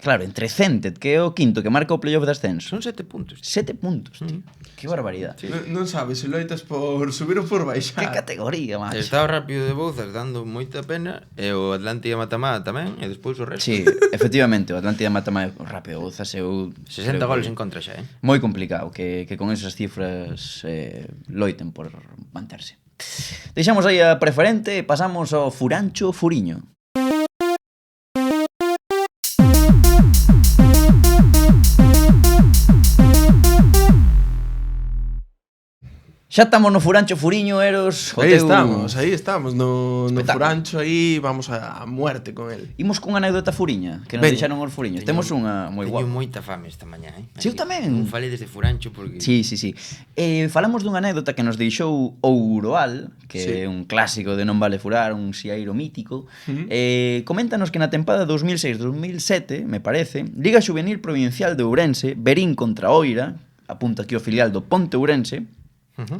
claro, entre Cented, que é o quinto, que marca o playoff de ascenso. son 7 puntos. 7 puntos, tío. Que barbaridade. Sí. Non sabes se loitas por subir ou por Que baixar. categoría, macho. Está o Rápido de Bouzas dando moita pena, e o Atlántida Matamá tamén, e despois o resto. Sí, efectivamente, o Atlántida Matamá rápido, o Zaseu 60 goles en contra xa, moi complicado que con esas cifras loiten por manterse. Deixamos aí a preferente e pasamos ao Furancho Furiño. Xa estamos no Furancho Furiño, Eros. o Aí teu- estamos, no Espectáculo. Furancho aí, vamos a muerte con el. Imos cunha anécdota furiña, que nos Veña. deixaron os furiños. Temos unha moi Teño guapa. moita fame esta mañá, Sí, eu tamén. Non falei desde Furancho porque... Sí. Falamos dunha anécdota que nos deixou Ouroal, que Sí. é un clásico de Non vale furar, un siairo mítico. Coméntanos que na tempada 2006-2007, me parece, Liga Xuvenil Provincial de Ourense, Berín contra Oira, apunta aquí o filial do Ponte Ourense,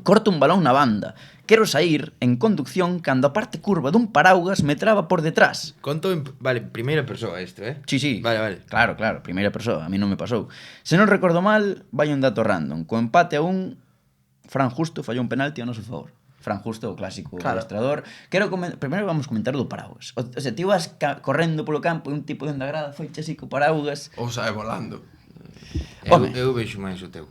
corta un balón na banda. Quero sair en conducción cando a parte curva dun paraugas me traba por detrás. Conto en... Vale, primeira persoa isto, Sí. Vale. Claro, primeira persoa, a mí non me pasou. Se non recordo mal, vai un dato random. Co empate a un, Fran Justo fallou un penalti a noso favor. Fran Justo, o clásico adestrador. Primeiro vamos comentar o do paraugas. O sea, ti vas correndo polo campo e un tipo dentro da grada foi así co paraugas. Ou sae volando. Home. Eu vexo máis o teu.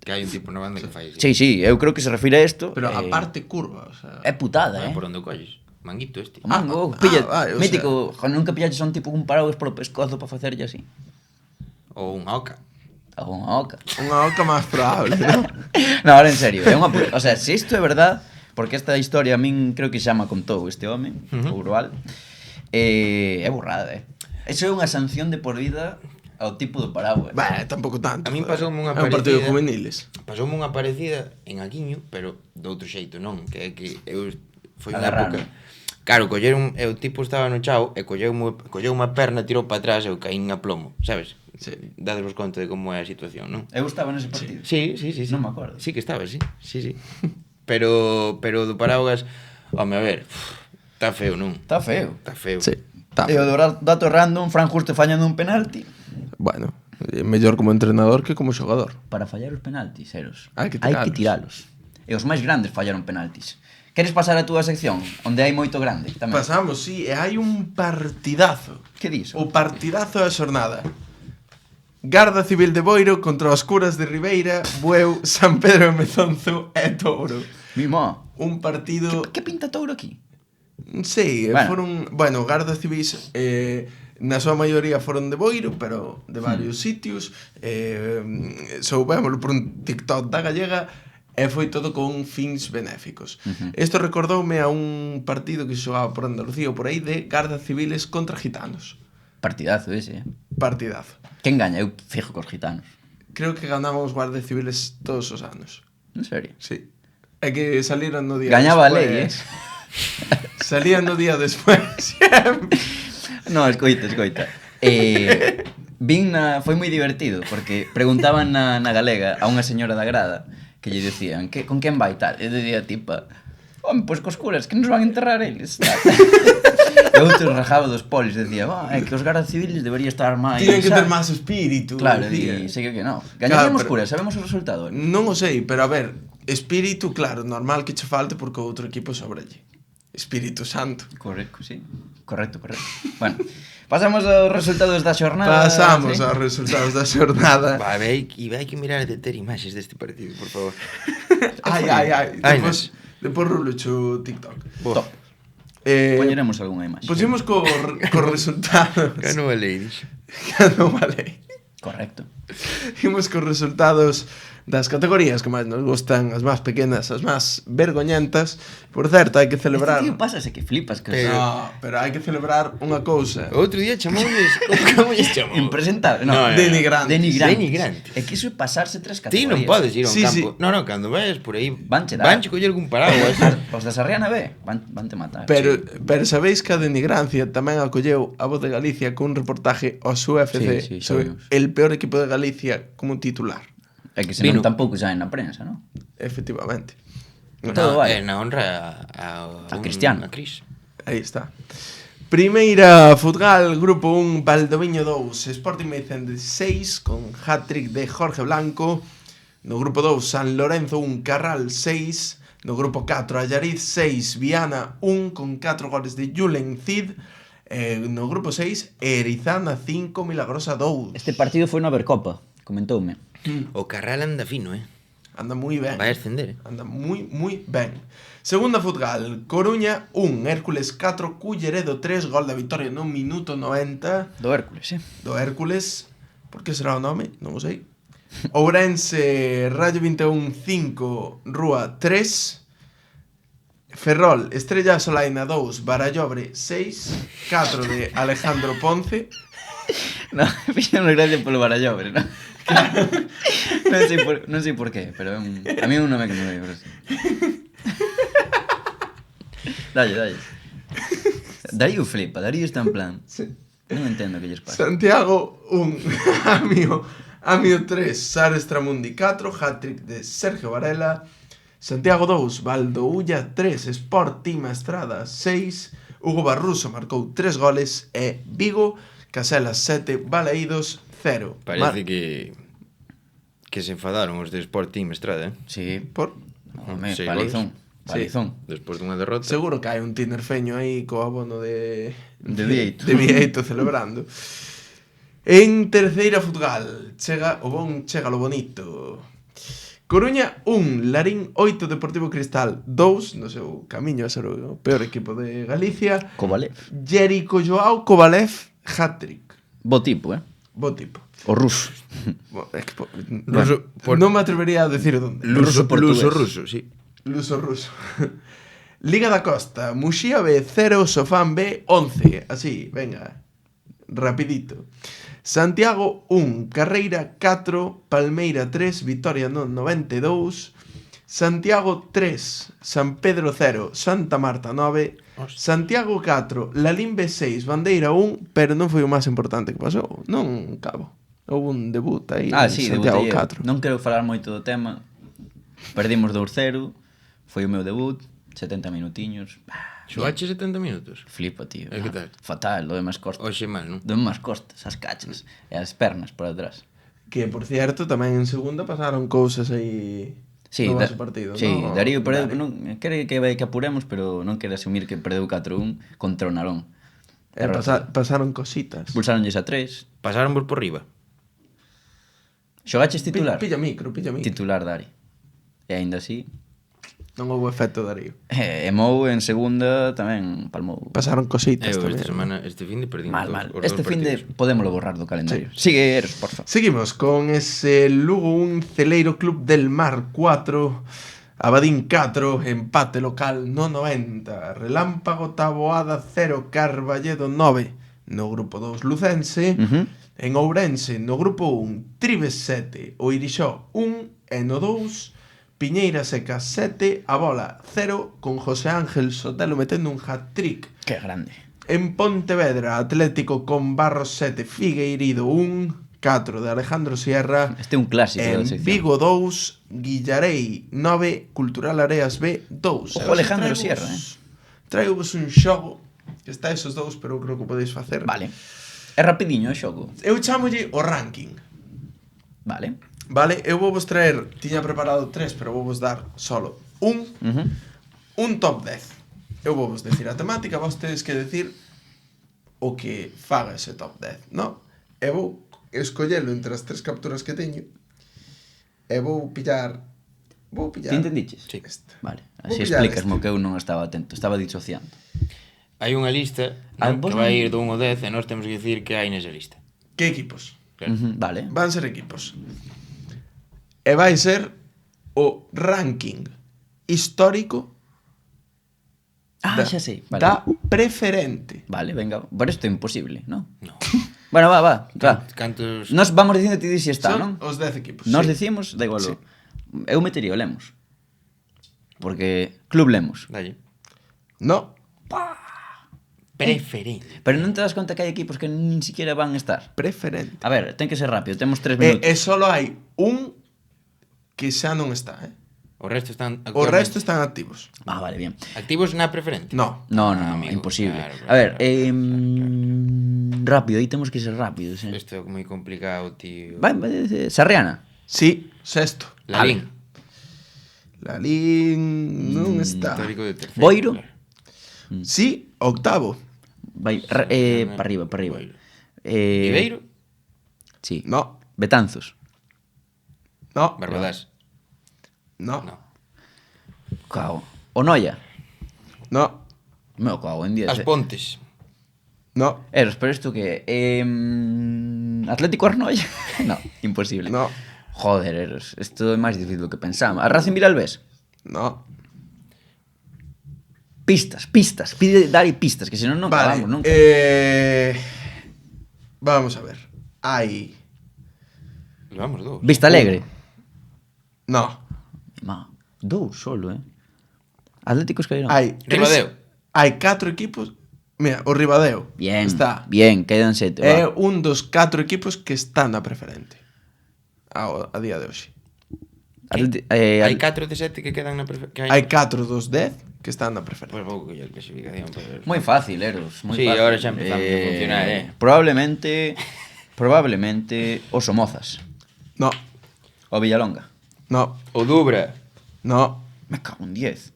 Que hai un tipo na banda que fai así. Sí, eu creo que se refire a isto. Pero a parte curva, o sea... É putada, Por onde o colles? Manguito este. O mango, pilla, vai, o mítico, cando nunca pillaches a un tipo con paraugas polo pescozo para facerlle así. Ou unha oca. A unha oca. Unha oca máis probable, ¿no? No, ahora en serio, é unha o sea, se isto é verdad, porque esta historia a min creo que xa me contou este home, Ouroal, é borrada, Eso é unha sanción de por vida ao tipo do paraugas. Tampouco tanto. A min pasoume unha É un partido de parecida. juveniles. Pasoume unha parecida en Aguiño, pero de outro xeito, non? Que é que eu foi unha Agarraron. época. Claro, colleron, o tipo estaba no chao e colleu unha perna, tirou para atrás e eu caín a plomo, sabes? Sí. Dadevos conta de como é a situación, non? Eu estaba nese partido. Sí. Non me acordo. Sí que estaba, sí. Pero do paraugas, home, a ver, está feo, non? Está feo. Está feo. Sí. E o do dato random, Fran Justo fallando un penalti. Bueno, mellor como entrenador que como xogador. Para fallar os penaltis, Eros. Hai que tiralos. E os máis grandes fallaron penaltis. Queres pasar a túa sección, onde hai moito grande? Tamén. Pasamos, sí, e hai un partidazo. Que dis? O partidazo da xornada. Garda Civil de Boiro contra os curas de Ribeira, Bueu, San Pedro de Mezonzo e Touro. Mimo. Un partido... Que pinta Touro aquí? Sí, Bueno. foron... Bueno, Garda Civis na súa maioría foron de Boiro, pero de varios sitios. Soubémoslo por un TikTok da gallega e foi todo con fins benéficos. Isto recordoume a un partido que xogaba por Andalucía ou por aí de Garda Civiles contra gitanos. Partidazo ese, Partidazo. Quen gaña? Eu fijo cos gitanos. Creo que ganamos os Guardias Civiles todos os anos. En serio? Sí. É que saliron no día Gañaba a después. lei, Salía no día despois. No, escoita. Foi moi divertido, porque preguntaban na galega a unha señora da grada que lle dicían, con quen vai tal? E dicía tipa, home, pois cos curas, que nos van enterrar eles. E outro rajaba dos polis, decía, é que os gardas civiles debería estar máis... Tienen que ter máis espírito. Claro, e sei que non. Gañaríamos curas, sabemos o resultado. Non o sei, pero a ver, espírito, claro, normal que che falte porque o outro equipo sobralle. Espírito Santo. Correcto, sí. Correcto. Bueno, pasamos aos resultados da xornada. Pasamos aos resultados da xornada. Vai que mirar de ter imaxes deste partido, por favor. Ai. Depois rulucho TikTok. Top. Poñeremos algunha imaxe. Pusimos co resultados. Cano Valeiris. Correcto. Imos cos resultados das categorías que máis nos gustan, as máis pequenas, as máis vergoñentas. Por certo, hai que celebrar... Este tío pásase que flipas. No, pero hai que celebrar unha cousa. Outro día chamoules... Como lles chamou? Impresentable. No, Denigrante. É que iso é pasarse 3 categorías. Ti non podes ir a un campo. Sí. No, cando vais por aí... Vanche coller algún paraguas. Os da Sarriana B vante matar. Pero sabéis que a denigrancia tamén acolleu a Voz de Galicia con un reportaje aos UFC Sí, sobre el peor equipo de Galicia como titular. É que senón tampouco saen na prensa, non? Efectivamente. Todo vale. Na honra a Cristiano. A Cris. Aí está. Primeira Futgal, Grupo 1, Valdoviño 2, Sporting Meicende 6 con hat-trick de Jorge Blanco. No Grupo 2, San Lorenzo 1, Carral 6. No Grupo 4, Allariz 6, Viana 1 con 4 goles de Julen Cid. No Grupo 6, Erizana 5, Milagrosa 2. Este partido foi na Vercopa, comentoume. O Carral anda fino, Anda moi ben. Vai ascender. Anda moi ben. Segunda Futgal, Coruña 1, Hércules 4, Culleredo 3, gol da vitoria no minuto 90. Do Hércules, Do Hércules. Por que será o nome? Non o sei. Ourense, Rayo 21 5, Rúa 3. Ferrol, Estrella Solaina 2, Barallobre 6, 4 de Alejandro Ponce. No, fixeron gracia polo Barallobre, non? Non sei por qué, pero a mí é un nome que non é. Dalle. Darío flipa, Darío está en plan. Sí. Non entendo que lles pasa. Santiago 1, Amio 3, Sares Tramundi 4, hat-trick de Sergio Varela. Santiago 2, Valdoulla 3, Sport Team Estrada 6, Hugo Barruso marcou 3 goles e Vigo, Caselas 7, Balaídos 0. Parece que se enfadaron os de Sport Team Estrada, Sí, Por? home, Seis palizón. Despois dunha derrota. Seguro que hai un tinerfeño aí co abono de Vieito. De Vieito celebrando. En terceira Futgal, chega lo bonito. Coruña 1, Larín 8, Deportivo Cristal 2, no seu camiño a ser o peor equipo de Galicia. Kovalev. Jerico Joao Kovalev, hat-trick. Bo tipo, Bo tipo. O ruso. Non me atrevería a decir onde. Luso, sí. Luso. Liga da Costa, Muxía B 0, Sofán B 11. Así, venga. Rapidito. Santiago 1, Carreira 4, Palmeira 3, Vitoria no 92. Santiago 3, San Pedro 0, Santa Marta 9. Santiago 4, Lalimbe 6, Bandeira 1, pero non foi o máis importante que pasou. Non, cabo. Houve un debut aí en Sí, Santiago debutei. 4. Non quero falar moito do tema. Perdimos 2-0. Foi o meu debut, 70 minutiños. Xogache 70 minutos? Flipa, tío. E que tal? Fatal, lo demás costas. Oxe máis, non? Do máis costas, as cachas e as pernas por atrás. Que, por cierto, tamén en segunda pasaron cousas aí Sí, no vosso partido, sí, ¿no? Darío perdeu, non quere que apuremos, pero non quere asumir que perdeu 4-1 contra o Narón. Pasaron cositas. Expulsáronlles a 3. Pasaron por riba. Xogaches titular? Pilla micro. Titular, Dari. E aínda así... Non houve efecto Darío. E Mou en segunda tamén palmou. Pasaron cositas tamén. Esta semana, este fin de perdimos Mal. os Este fin de podémolo borrar do calendario. Sí. Sigue, Eros, por favor. Seguimos con ese Lugo 1, Celeiro Club del Mar 4, Abadín 4, empate local no 90, Relámpago Taboada 0, Carballedo 9, no grupo 2 Lucense, en Ourense no grupo 1, Tribes 7, Oirixó 1 e no 2, Piñeira Seca 7, a bola 0, con José Ángel Sotelo metendo un hat-trick. Que grande. En Pontevedra, Atlético con Barros 7, Figueirido 1, 4 de Alejandro Sierra. Este é un clásico da En sección. Vigo 2, Guillarei 9, Cultural Areas B 2. Ojo Alejandro Sierra, Traigos un xogo que está esos dous, pero creo que podéis facer. Vale. É rapidiño o xogo. Eu chamolle o ranking. Vale. Vale, eu vou vos traer, tiña preparado 3, pero vou vos dar solo un top 10. Eu vou vos decir a temática, vos tedes que decir o que faga ese top 10, non? E vou escollelo entre as 3 capturas que teño e vou pillar. Ti entendiches? Sí. Esta. Vale, Vou así pillar explícasmo que eu non estaba atento, estaba disociando. Hai unha lista Vos que vai ir do 1 ao 10 e nós temos que dicir que hai nesa lista. Que equipos? Claro. Vale. Van ser equipos. E vai ser o ranking histórico Xa sei. Vale. da preferente. Vale, venga. Pero isto é imposible, non? No. Bueno, va. Cantos... Nos vamos dicindo ti si está, Son non? os 10 equipos. Nos sí. decimos, da igual. Sí. Eu metería o Lemos. Porque Club Lemos. Dalle. No. Preferente. Pero non te das conta que hai equipos que nin siquiera van a estar. Preferente. A ver, ten que ser rápido, temos 3 E minutos. solo hai un que xa non está, O resto están O resto están activos. Vale, bien. activos na preferente. No. No, Amigo, imposible. claro, A ver, claro. rápido, aí temos que ser rápidos, Isto é moi complicado, tío. Vai, Sarriana. Sí, sexto. Lalín. Lalín non está. Histórico de terceiro. Boiro. Claro. Sí, octavo. Vai, para arriba. Boiro. Viveiro. Sí. No. Betanzos. No. Barbadás. No. No. Cago. Onoia. No. Meu cago, en 10. As Pontes. No. Eros, pero isto que Atlético Arnoia. No, imposible. No. Joder, Eros, isto é máis difícil do que pensamos. A Racing Vilalbés. No. Pistas. Pide dar pistas, que senón non Vale. acabamos nunca. Vamos a ver. Hai. Vamos, dous. Vista Alegre. No. Dous solo, Atlético Escaleirón. Hai. Ribadeo. Hai 4 equipos. Mira, o Ribadeo. Bien, Está. bien, quedan 7. É un dos 4 equipos que están na preferente. A día de hoxe. Hai 4 de 7 que quedan na preferente. Hai 4 dos 10 que están na preferente. Pois vou coller clasificación para ver. Moi fácil, Eros, moi Sí, fácil. ahora xa empezamos a funcionar, Probablemente o Somozas. No. O Villalonga. No. O Dubra. No. Me cago en 10.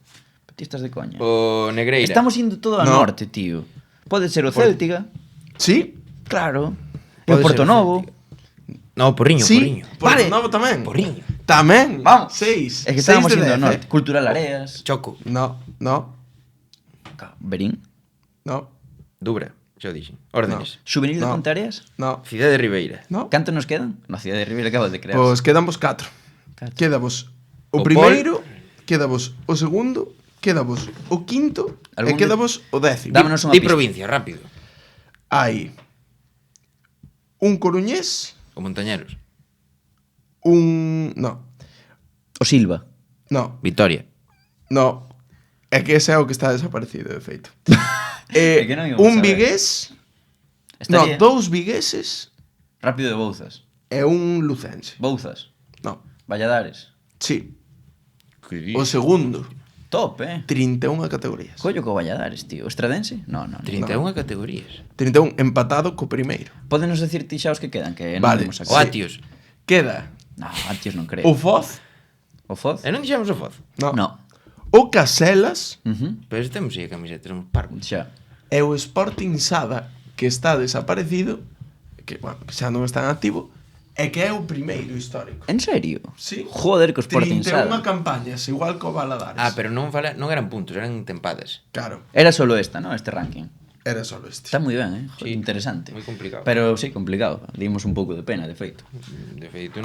Ti estás de coña. O Negreira. Estamos indo todo ao No. norte, tío. Pode ser o Céltiga, Sí. claro. E Pode o Porto ser o Novo. No, Porriño, Sí. Porriño. Porto Vale. Novo tamén. Porriño. Tamén. Vamos. 6. É que estábamos indo ao norte. Cultural Areas. Choco. No. No. Berín. No. Dubra. Xa o dixen. Órdenes. Juvenil de No. Ponteareas. No. Cidade de Ribeira. No. Canto nos quedan? Na cidade de Ribeira acaba de crear. Pois quedan vos 4. Catro. Queda vos o O primeiro, queda vos o segundo, queda vos o quinto e Algún queda de- vos o décimo. Dámonos unha Di pista. provincia, rápido. Hai un coruñés, O Montañeros. No. O Silva. No. Vitoria. No. É que ese é o que está desaparecido, de feito. É que non íbamos a Un ver. vigués, Estaría dous vigueses Rápido de Bouzas. e un lucense. Bouzas. No. Valladares. Sí. O segundo, Top, 31 categorías. Collo co Valladares, tío. O Estradense? No. 31 categorías. 31 empatado co primeiro. Pódenos decir ti xa os que quedan, que non Vale. vimos aquí. O Atios. Queda No, Atios non creo. o Foz, O Foz? E non dixemos o Foz. no. No. O Caselas Pero se temos aí a camiseta, temos parvos. Xa. e o Sporting Sada, que está desaparecido, que, bueno, que xa non está en activo, e que é o primeiro histórico. En serio? Sí. Joder, que o Sporting 31 Sada. campañas, igual co Valadares. Ah, pero non eran puntos, eran tempadas. Claro, Era solo esta, ¿no? Este ranking. era solo este. Está moi ben, Joder, Sí, interesante. moi complicado. Pero sí, complicado. Dimos un pouco de pena, de feito. De feito,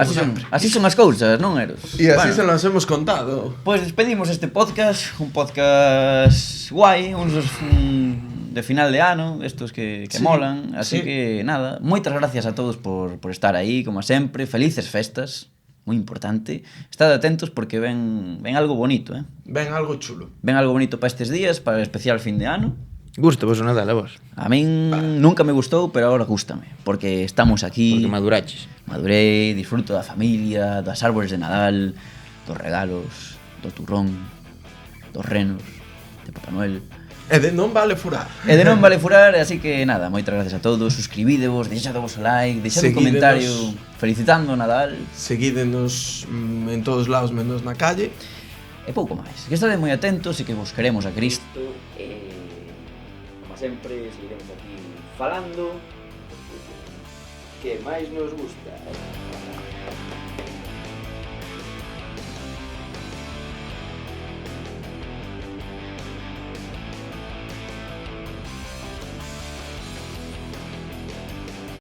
Así son as cousas, non, Eros? E así Bueno, se las hemos contado. Pues despedimos este podcast, un podcast guai, uns de final de ano, estos que Sí, molan, así sí. que nada, moitas gracias a todos por estar aí, como sempre, felices festas, moi importante. Estad atentos porque ven algo bonito, Ven algo chulo. Ven algo bonito para estes días, para el especial fin de ano. Gusta vos o Nadal a vos? A min nunca me gustou, pero agora gústame, porque estamos aquí. Porque maduraches. Madurei, disfruto da familia, das árbores de Nadal, dos regalos, do turrón, dos renos, de Papá Noel. E de non vale furar. E de non vale furar, así que nada, moitas gracias a todos, suscribídevos, deixadevos o like, deixade un comentario felicitando o Nadal. Seguídenos en todos lados menos na calle. E pouco máis, que estade moi atentos e que vos queremos a Cristo. Como sempre, seguiremos aquí falando que máis nos gusta.